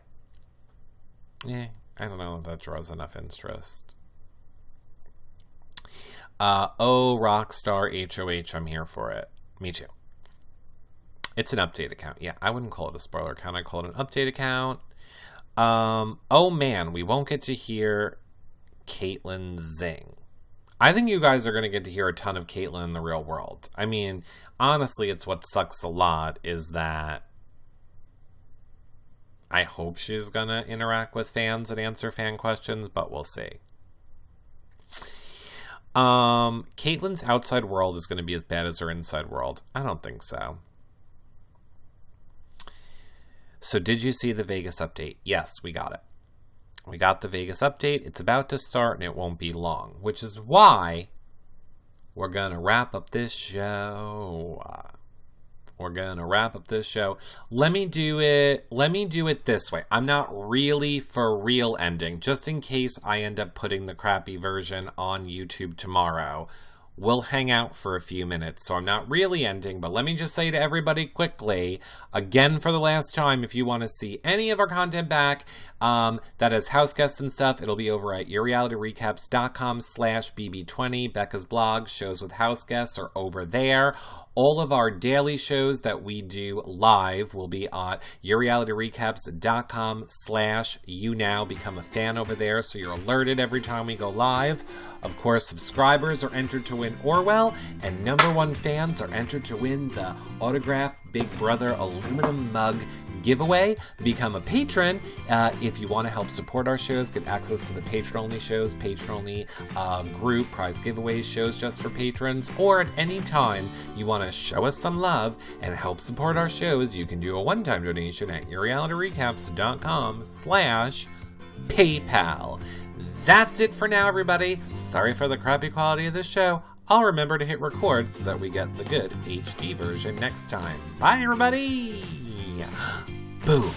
I don't know if that draws enough interest. Rockstar HOH, I'm here for it. Me too. It's an update account. Yeah, I wouldn't call it a spoiler account. I call it an update account. Oh man, we won't get to hear Kaitlyn zing. I think you guys are going to get to hear a ton of Kaitlyn in the real world. I mean, honestly, it's what sucks a lot is that I hope she's going to interact with fans and answer fan questions, but we'll see. Kaitlyn's outside world is going to be as bad as her inside world. I don't think so. So did you see the Vegas update? Yes, we got it. We got the Vegas update. It's about to start and it won't be long, which is why we're going to wrap up this show. Let me do it this way. I'm not really for real ending, just in case I end up putting the crappy version on YouTube tomorrow. We'll hang out for a few minutes, so I'm not really ending, but let me just say to everybody quickly, again for the last time, if you want to see any of our content back, that has house guests and stuff, it'll be over at yourrealityrecaps.com/bb20. Becca's blog, shows with house guests, are over there. All of our daily shows that we do live will be at yourrealityrecaps.com/YouNow. Become a fan over there so you're alerted every time we go live. Of course, subscribers are entered to win Orwell, and #1 fans are entered to win the autographed Big Brother aluminum mug giveaway. Become a patron if you want to help support our shows, get access to the patron-only shows, patron-only group, prize giveaways, shows just for patrons, or at any time you want to show us some love and help support our shows, you can do a one-time donation at yourrealityrecaps.com/PayPal. That's it for now, everybody. Sorry for the crappy quality of this show. I'll remember to hit record so that we get the good HD version next time. Bye, everybody! Boom!